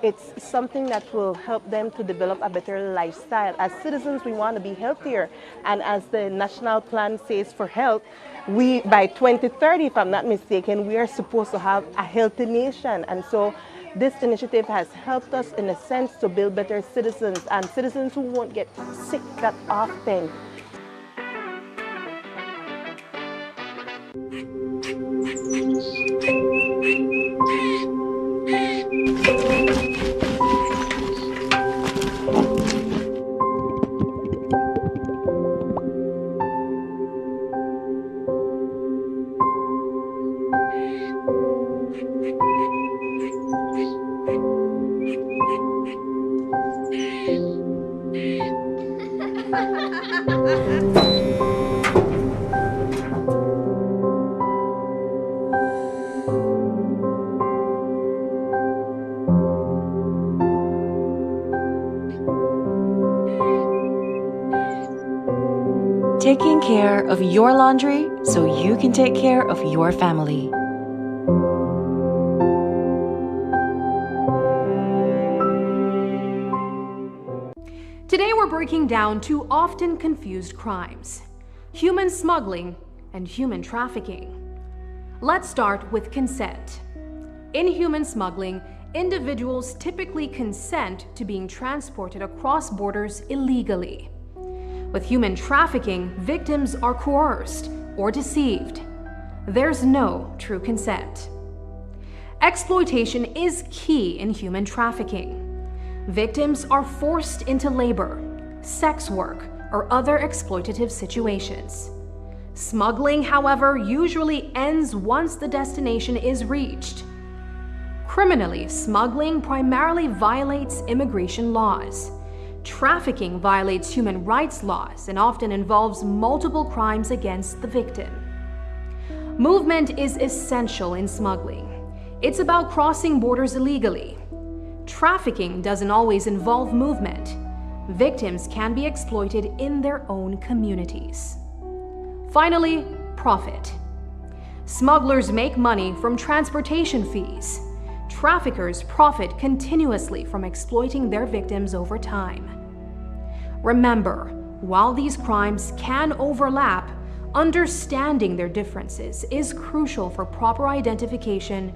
It's something that will help them to develop a better lifestyle. As citizens, we want to be healthier. And as the national plan says for health, by 2030, if I'm not mistaken, we are supposed to have a healthy nation. And so this initiative has helped us, in a sense, to build better citizens and citizens who won't get sick that often. Taking care of your laundry so you can take care of your family. Today we're breaking down two often confused crimes: human smuggling and human trafficking. Let's start with consent. In human smuggling, individuals typically consent to being transported across borders illegally. With human trafficking, victims are coerced or deceived. There's no true consent. Exploitation is key in human trafficking. Victims are forced into labor, sex work, or other exploitative situations. Smuggling, however, usually ends once the destination is reached. Criminally, smuggling primarily violates immigration laws. Trafficking violates human rights laws and often involves multiple crimes against the victim. Movement is essential in smuggling. It's about crossing borders illegally. Trafficking doesn't always involve movement. Victims can be exploited in their own communities. Finally, profit. Smugglers make money from transportation fees. Traffickers profit continuously from exploiting their victims over time. Remember, while these crimes can overlap, understanding their differences is crucial for proper identification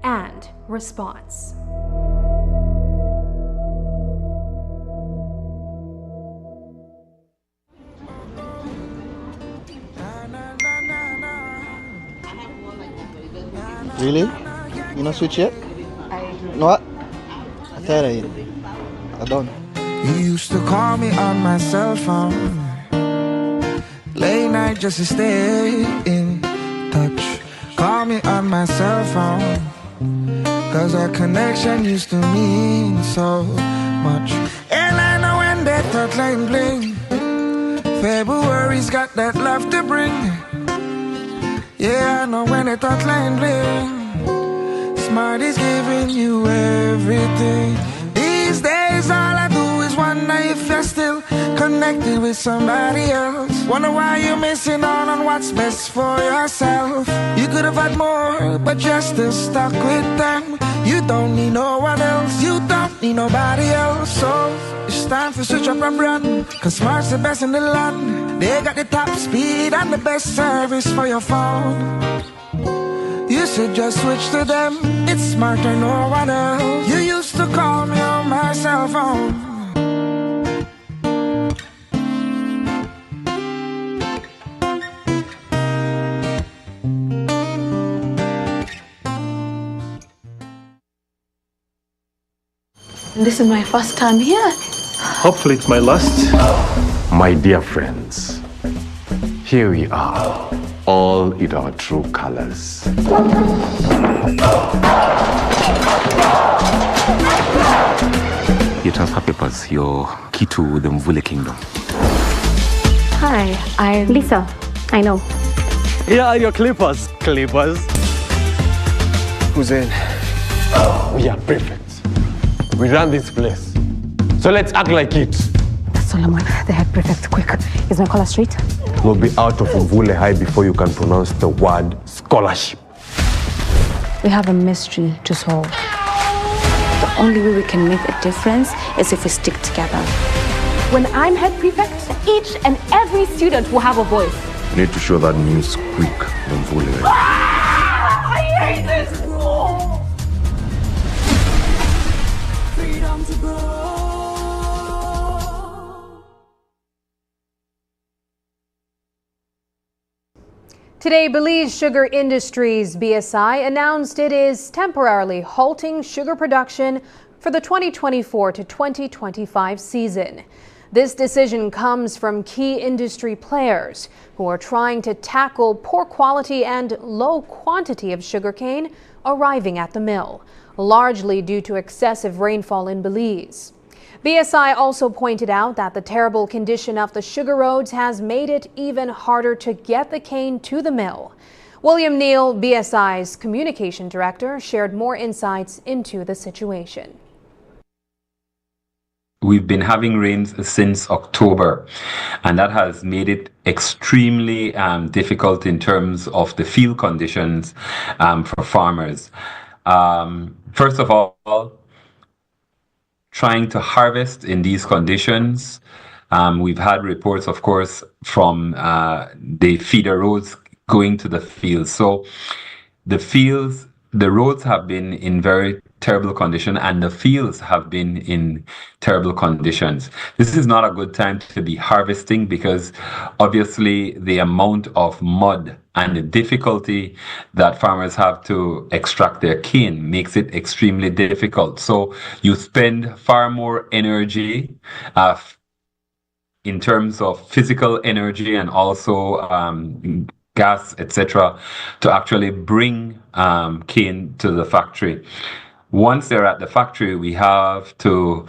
and response. Really? You not switch yet? No what? I tell you. I done. You used to call me on my cell phone, late night just to stay in touch. Call me on my cell phone, cause our connection used to mean so much. And I know when that thought line bling, February's got that love to bring. Yeah, I know when that thought line bling, Smart is giving you everything. These days all I do is wonder if you're still connected with somebody else. Wonder why you're missing out on what's best for yourself. You could have had more, but you're still stuck with them. You don't need no one else, you don't need nobody else. So it's time to switch up and run, cause Smart's the best in the land. They got the top speed and the best service for your phone. You should just switch to them, it's Smart or no one else. You used to call me on my cell phone. This is my first time here. Hopefully it's my last. My dear friends, here we are, all in our true colors. Your transfer papers, your key to the Mvule Kingdom. Hi, I'm Lisa. I know. Here are your clippers. Clippers. Who's in? We are perfect. We run this place. So let's act like it. Solomon, the head prefect, quick. Is my collar straight? We'll be out of Mvule High before you can pronounce the word scholarship. We have a mystery to solve. The only way we can make a difference is if we stick together. When I'm head prefect, each and every student will have a voice. We need to show that news quick, Mvule. I hate this school! Freedom to grow. Today, Belize Sugar Industries, BSI, announced it is temporarily halting sugar production for the 2024 to 2025 season. This decision comes from key industry players who are trying to tackle poor quality and low quantity of sugarcane arriving at the mill, largely due to excessive rainfall in Belize. BSI also pointed out that the terrible condition of the sugar roads has made it even harder to get the cane to the mill. William Neal, BSI's communication director, shared more insights into the situation. We've been having rains since October, and that has made it extremely difficult in terms of the field conditions for farmers. First of all, trying to harvest in these conditions. We've had reports, of course, from the feeder roads going to the fields. So the roads have been in very terrible condition and the fields have been in terrible conditions. This is not a good time to be harvesting because obviously the amount of mud and the difficulty that farmers have to extract their cane makes it extremely difficult. So you spend far more energy in terms of physical energy and also gas, etc., to actually bring cane to the factory. Once they're at the factory, we have to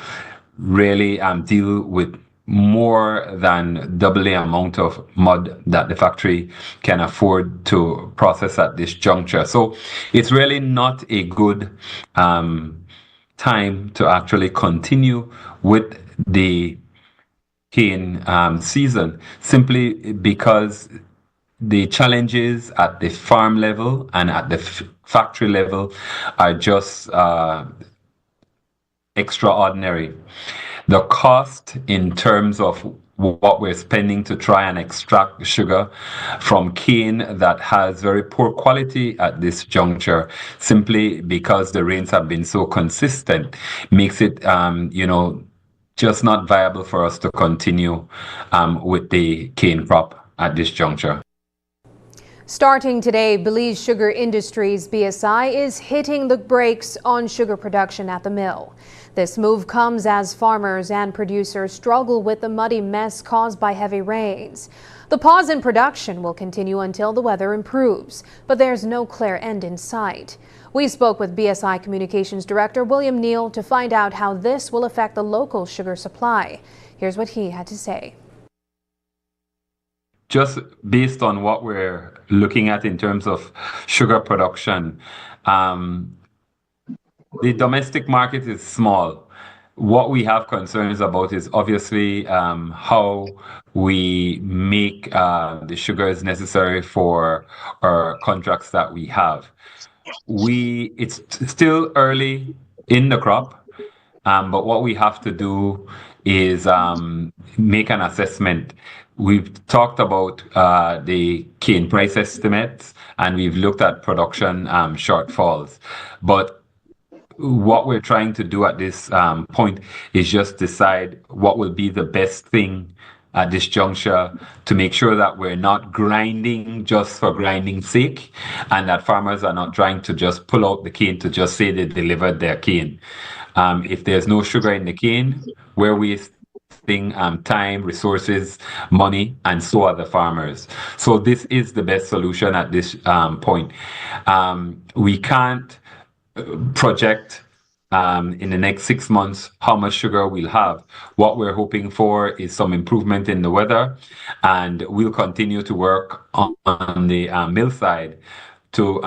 really deal with more than double the amount of mud that the factory can afford to process at this juncture. So it's really not a good time to actually continue with the cane season, simply because the challenges at the farm level and at the factory level are just extraordinary. The cost in terms of what we're spending to try and extract sugar from cane that has very poor quality at this juncture, simply because the rains have been so consistent, makes it, just not viable for us to continue with the cane crop at this juncture. Starting today, Belize Sugar Industries, BSI, is hitting the brakes on sugar production at the mill. This move comes as farmers and producers struggle with the muddy mess caused by heavy rains. The pause in production will continue until the weather improves, but there's no clear end in sight. We spoke with BSI Communications Director William Neal to find out how this will affect the local sugar supply. Here's what he had to say. Just based on what we're looking at in terms of sugar production, the domestic market is small. What we have concerns about is obviously how we make the sugars necessary for our contracts that we have. It's still early in the crop, but what we have to do is make an assessment. We've talked about the cane price estimates, and we've looked at production shortfalls. But what we're trying to do at this point is just decide what will be the best thing at this juncture to make sure that we're not grinding just for grinding's sake, and that farmers are not trying to just pull out the cane to just say they delivered their cane. If there's no sugar in the cane, we're wasting time, resources, money, and so are the farmers. So this is the best solution at this point. We can't project in the next 6 months how much sugar we'll have. What we're hoping for is some improvement in the weather, and we'll continue to work on the mill side to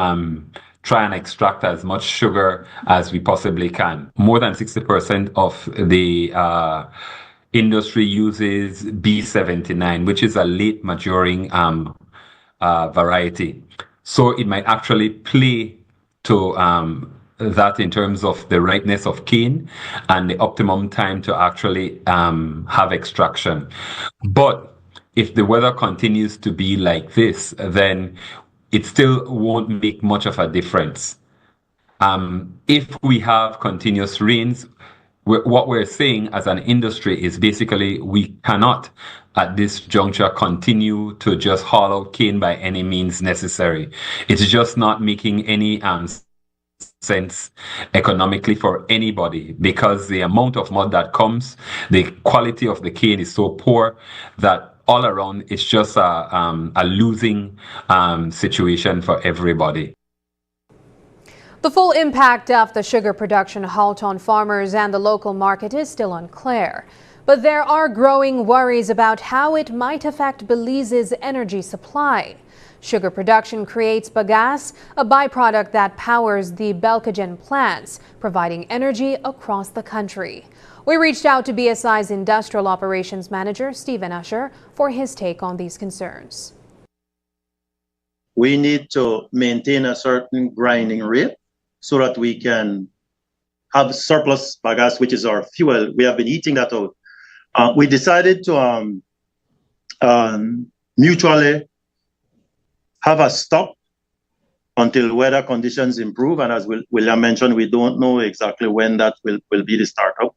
try and extract as much sugar as we possibly can. More than 60% of the industry uses B79, which is a late maturing variety. So it might actually play to that in terms of the ripeness of cane and the optimum time to actually have extraction. But if the weather continues to be like this, then it still won't make much of a difference. If we have continuous rains, what we're saying as an industry is basically we cannot at this juncture continue to just haul out cane by any means necessary. It's just not making any sense economically for anybody, because the amount of mud that comes, the quality of the cane is so poor that all around it's just a losing situation for everybody. The full impact of the sugar production halt on farmers and the local market is still unclear, but there are growing worries about how it might affect Belize's energy supply. Sugar production creates bagasse, a byproduct that powers the Belcogen plants, providing energy across the country. We reached out to BSI's Industrial Operations Manager, Stephen Usher, for his take on these concerns. We need to maintain a certain grinding rate so that we can have surplus bagasse, which is our fuel. We have been eating that out. We decided to mutually have a stop until weather conditions improve. And as William mentioned, we don't know exactly when that will be the startup.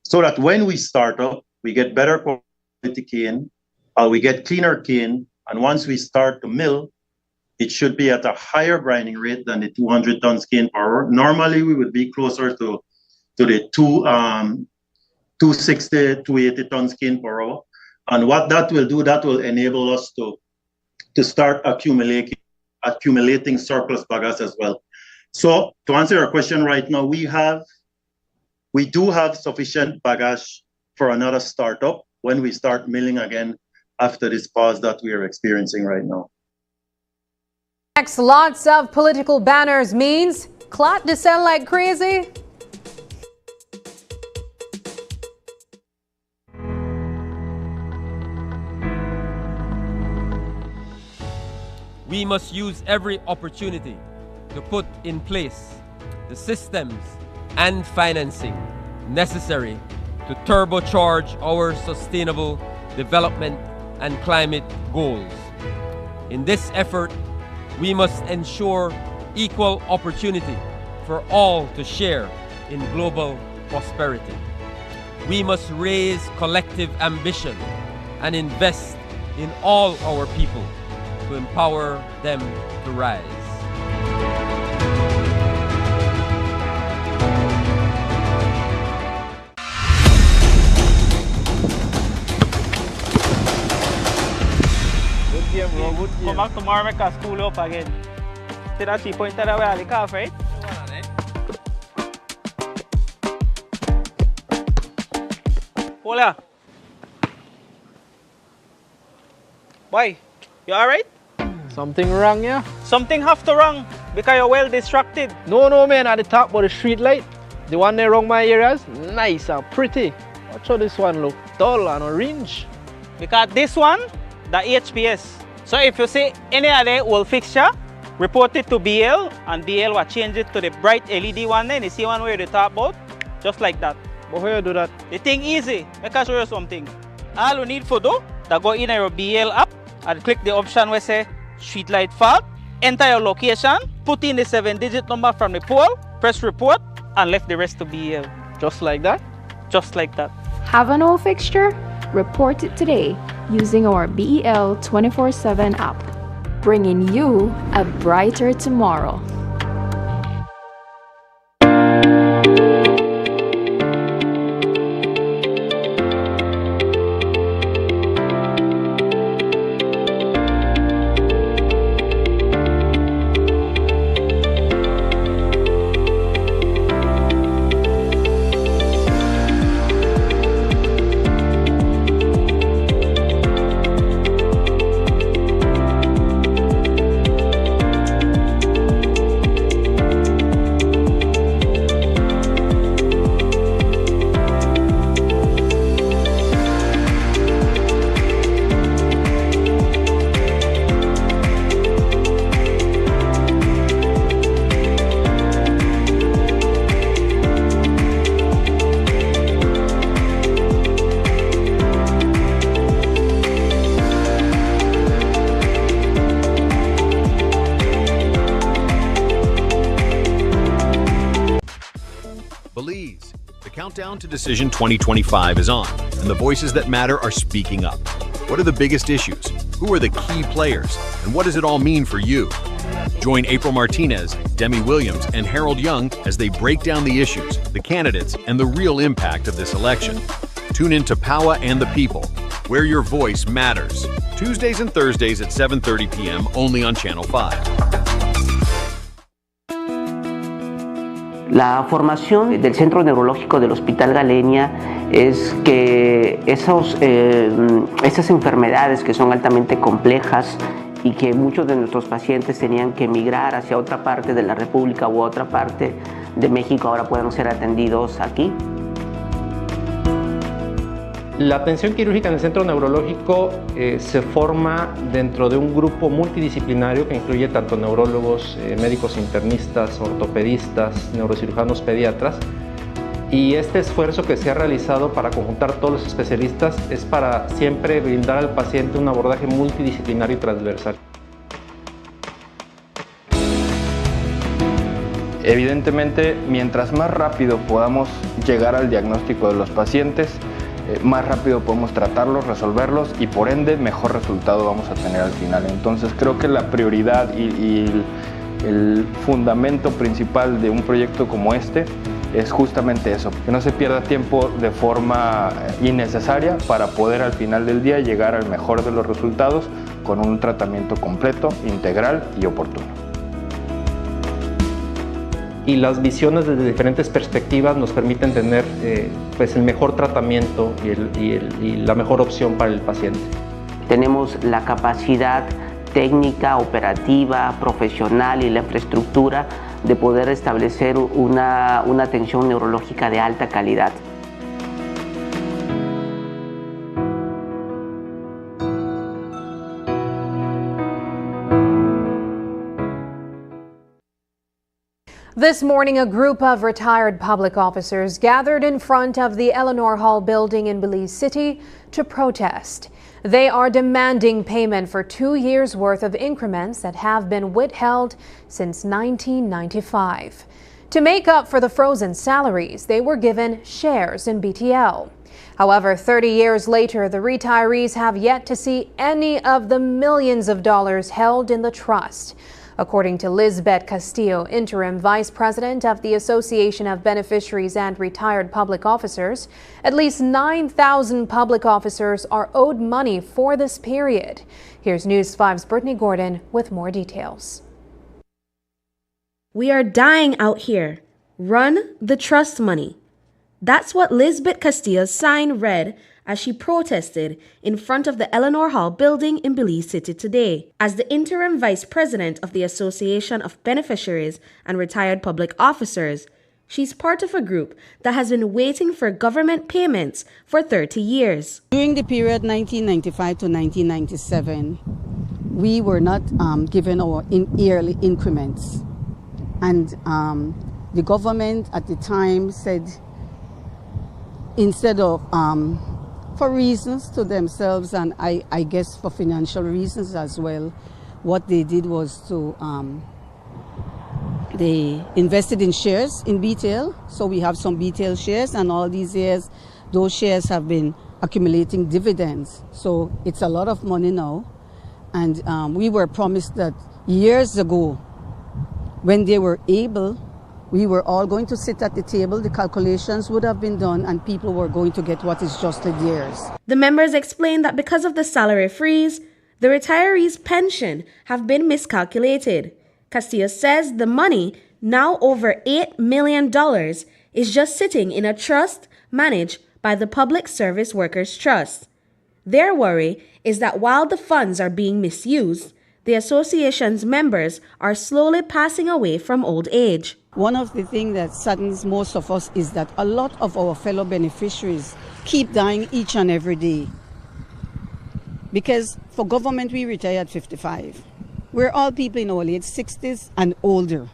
So that when we start up, we get better quality cane, we get cleaner cane. And once we start the mill, it should be at a higher grinding rate than the 200 tons cane per hour. Normally, we would be closer to the 260, 280 tons cane per hour. And what that will do, that will enable us to start accumulating surplus bagasse as well. So to answer your question right now, we do have sufficient bagasse for another startup when we start milling again after this pause that we are experiencing right now. Next, lots of political banners means clot to sell like crazy. We must use every opportunity to put in place the systems and financing necessary to turbocharge our sustainable development and climate goals. In this effort, we must ensure equal opportunity for all to share in global prosperity. We must raise collective ambition and invest in all our people to empower them to rise. Come back tomorrow, make a school up again. See that she pointed away at the calf, right? Hola. Boy, you alright? Something wrong, yeah? Something have to wrong because you're well distracted. No, man, at the top of the street light. The one there around my areas, nice and pretty. Watch how this one look dull and orange. Because this one, the HPS. So if you see any other old fixture, report it to BL, and BL will change it to the bright LED one then. You see one where they talk about? Just like that. But how you do that? The thing easy. Make I show you something. All you need to do, that go in your BL app and click the option where say street light fault, enter your location, put in the 7-digit number from the pole, press report, and left the rest to BL. Just like that? Just like that. Have an old fixture? Report it today using our BEL 24/7 app, bringing you a brighter tomorrow. Belize, the countdown to Decision 2025 is on, and the voices that matter are speaking up. What are the biggest issues? Who are the key players? And what does it all mean for you? Join April Martinez, Demi Williams, and Harold Young as they break down the issues, the candidates, and the real impact of this election. Tune in to Power and the People, where your voice matters. Tuesdays and Thursdays at 7:30 p.m. only on Channel 5. La formación del Centro Neurológico del Hospital Galenia es que esas enfermedades que son altamente complejas y que muchos de nuestros pacientes tenían que emigrar hacia otra parte de la República u otra parte de México ahora puedan ser atendidos aquí. La atención quirúrgica en el centro neurológico se forma dentro de un grupo multidisciplinario que incluye tanto neurólogos, médicos internistas, ortopedistas, neurocirujanos, pediatras. Y este esfuerzo que se ha realizado para conjuntar todos los especialistas es para siempre brindar al paciente un abordaje multidisciplinario y transversal. Evidentemente, mientras más rápido podamos llegar al diagnóstico de los pacientes, más rápido podemos tratarlos, resolverlos y por ende mejor resultado vamos a tener al final. Entonces creo que la prioridad y el fundamento principal de un proyecto como este es justamente eso, que no se pierda tiempo de forma innecesaria para poder al final del día llegar al mejor de los resultados con un tratamiento completo, integral y oportuno. Y las visiones desde diferentes perspectivas nos permiten tener pues el mejor tratamiento y la mejor opción para el paciente. Tenemos la capacidad técnica, operativa, profesional y la infraestructura de poder establecer una atención neurológica de alta calidad. This morning, a group of retired public officers gathered in front of the Eleanor Hall building in Belize City to protest. They are demanding payment for 2 years' worth of increments that have been withheld since 1995. To make up for the frozen salaries, they were given shares in BTL. However, 30 years later, the retirees have yet to see any of the millions of dollars held in the trust. According to Lizbeth Castillo, interim vice president of the Association of Beneficiaries and Retired Public Officers, at least 9,000 public officers are owed money for this period. Here's News 5's Brittany Gordon with more details. We are dying out here. Run the trust money. That's what Lizbeth Castillo's sign read as she protested in front of the Eleanor Hall building in Belize City today. As the interim vice president of the Association of Beneficiaries and Retired Public Officers, she's part of a group that has been waiting for government payments for 30 years. During the period 1995 to 1997, we were not given our yearly increments. And the government at the time said, instead of for reasons to themselves, and I guess for financial reasons as well, what they did was to they invested in shares in BTL. So we have some BTL shares, and all these years those shares have been accumulating dividends. So it's a lot of money now, and we were promised that years ago, when they were able, we were all going to sit at the table, the calculations would have been done, and people were going to get what is justly theirs. The members explained that because of the salary freeze, the retirees' pension have been miscalculated. Castillo says the money, now over $8 million, is just sitting in a trust managed by the Public Service Workers Trust. Their worry is that while the funds are being misused, the association's members are slowly passing away from old age. One of the things that saddens most of us is that a lot of our fellow beneficiaries keep dying each and every day. Because for government, we retire at 55. We're all people in our late 60s and older.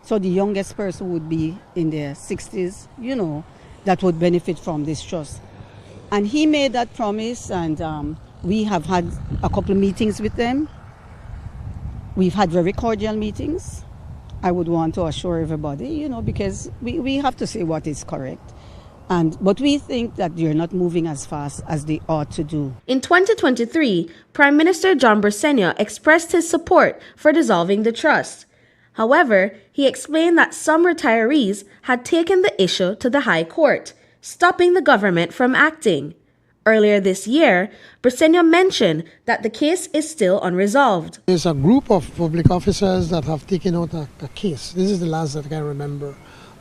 So the youngest person would be in their 60s, that would benefit from this trust. And he made that promise, and we have had a couple of meetings with them. We've had very cordial meetings. I would want to assure everybody, because we have to say what is correct. But we think that they're not moving as fast as they ought to do. In 2023, Prime Minister John Briceño expressed his support for dissolving the trust. However, he explained that some retirees had taken the issue to the High Court, stopping the government from acting. Earlier this year, Briceño mentioned that the case is still unresolved. There's a group of public officers that have taken out a case. This is the last that I can remember.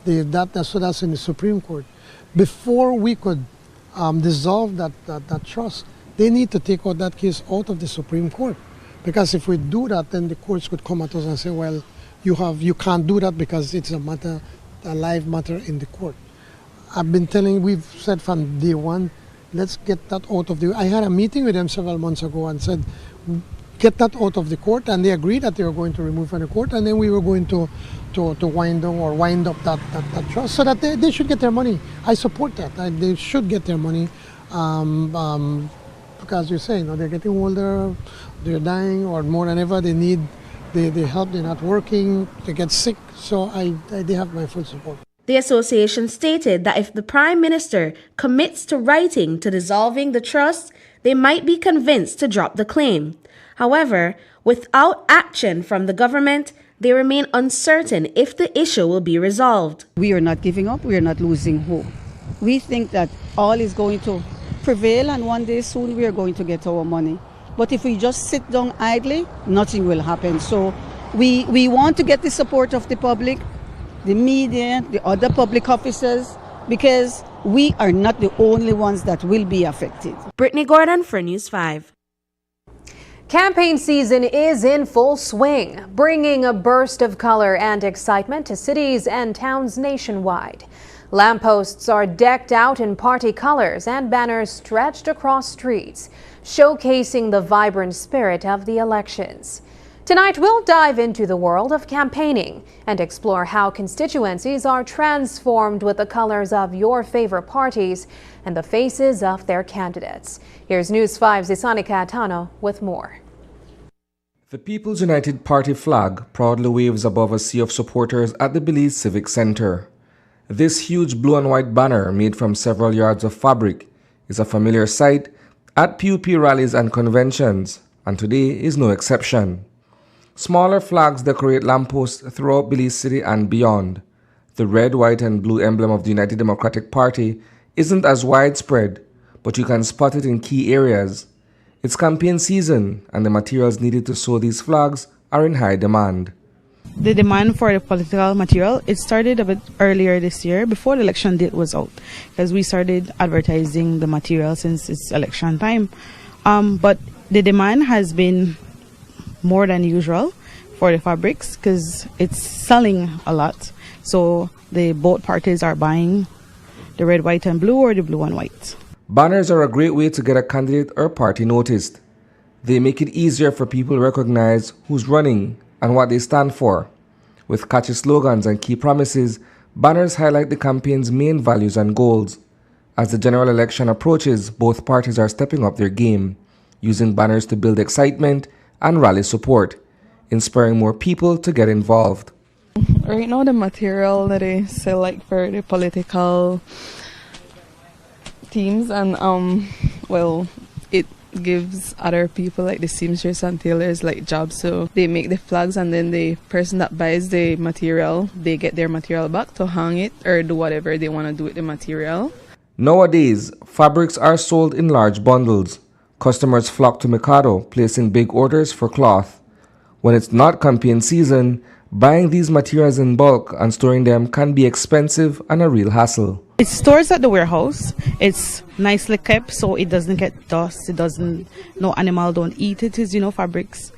That's in the Supreme Court. Before we could dissolve that trust, they need to take out that case out of the Supreme Court. Because if we do that, then the courts could come at us and say, well, you can't do that because it's a live matter in the court. We've said from day one, let's get that out of the... I had a meeting with them several months ago and said, get that out of the court, and they agreed that they were going to remove from the court, and then we were going to wind up that trust so that they should get their money. I support that. They should get their money because you say, they're getting older, they're dying, or more than ever, they need the help, they're not working, they get sick, so they have my full support. The association stated that if the Prime Minister commits to writing to dissolving the trust, they might be convinced to drop the claim. However, without action from the government, they remain uncertain if the issue will be resolved. We are not giving up, we are not losing hope. We think that all is going to prevail, and one day soon we are going to get our money. But if we just sit down idly, nothing will happen. So we want to get the support of the public, the media, the other public officers, because we are not the only ones that will be affected. Brittany Gordon for News 5. Campaign season is in full swing, bringing a burst of color and excitement to cities and towns nationwide. Lampposts are decked out in party colors and banners stretched across streets, showcasing the vibrant spirit of the elections. Tonight, we'll dive into the world of campaigning and explore how constituencies are transformed with the colors of your favorite parties and the faces of their candidates. Here's News 5's Isani Catano with more. The People's United Party flag proudly waves above a sea of supporters at the Belize Civic Center. This huge blue and white banner made from several yards of fabric is a familiar sight at PUP rallies and conventions, and today is no exception. Smaller flags decorate lampposts throughout Belize City and beyond. The red, white, and blue emblem of the United Democratic Party isn't as widespread, but you can spot it in key areas. It's campaign season, and the materials needed to sew these flags are in high demand. The demand for the political material, it started a bit earlier this year, before the election date was out, because we started advertising the material since it's election time. But the demand has been more than usual for the fabrics, because it's selling a lot. So both parties are buying the red, white, and blue, or the blue and white. Banners are a great way to get a candidate or party noticed. They make it easier for people to recognize who's running and what they stand for. With catchy slogans and key promises, banners highlight the campaign's main values and goals. As the general election approaches, both parties are stepping up their game, using banners to build excitement and rally support, inspiring more people to get involved. Right now, the material that I select for the political teams, and it gives other people like the seamstress and tailors like jobs. So they make the flags, and then the person that buys the material, they get their material back to hang it or do whatever they want to do with the material. Nowadays, fabrics are sold in large bundles. Customers flock to Mikado, placing big orders for cloth. When it's not campaign season, buying these materials in bulk and storing them can be expensive and a real hassle. It stores at the warehouse. It's nicely kept, so it doesn't get dust. No animal don't eat it. It's, fabrics.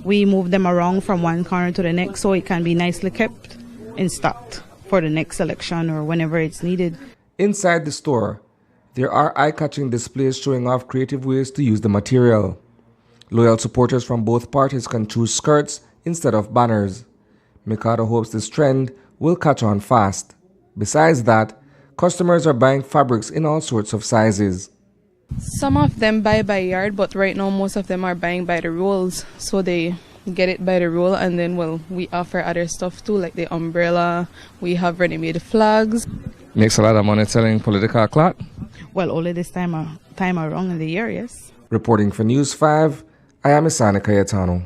We move them around from one corner to the next, so it can be nicely kept in stock for the next election or whenever it's needed. Inside the store, there are eye-catching displays showing off creative ways to use the material. Loyal supporters from both parties can choose skirts instead of banners. Mikado hopes this trend will catch on fast. Besides that, customers are buying fabrics in all sorts of sizes. Some of them buy by yard, but right now most of them are buying by the rolls. So they get it by the roll, and then we offer other stuff too, like the umbrella. We have ready-made flags. Makes a lot of money selling political cloth? Well, only this time around in the year, yes. Reporting for News 5, I am Isana Cayetano.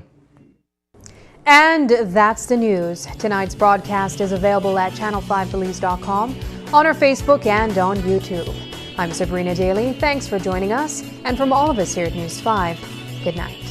And that's the news. Tonight's broadcast is available at channel5belize.com, on our Facebook and on YouTube. I'm Sabrina Daly. Thanks for joining us. And from all of us here at News 5, good night.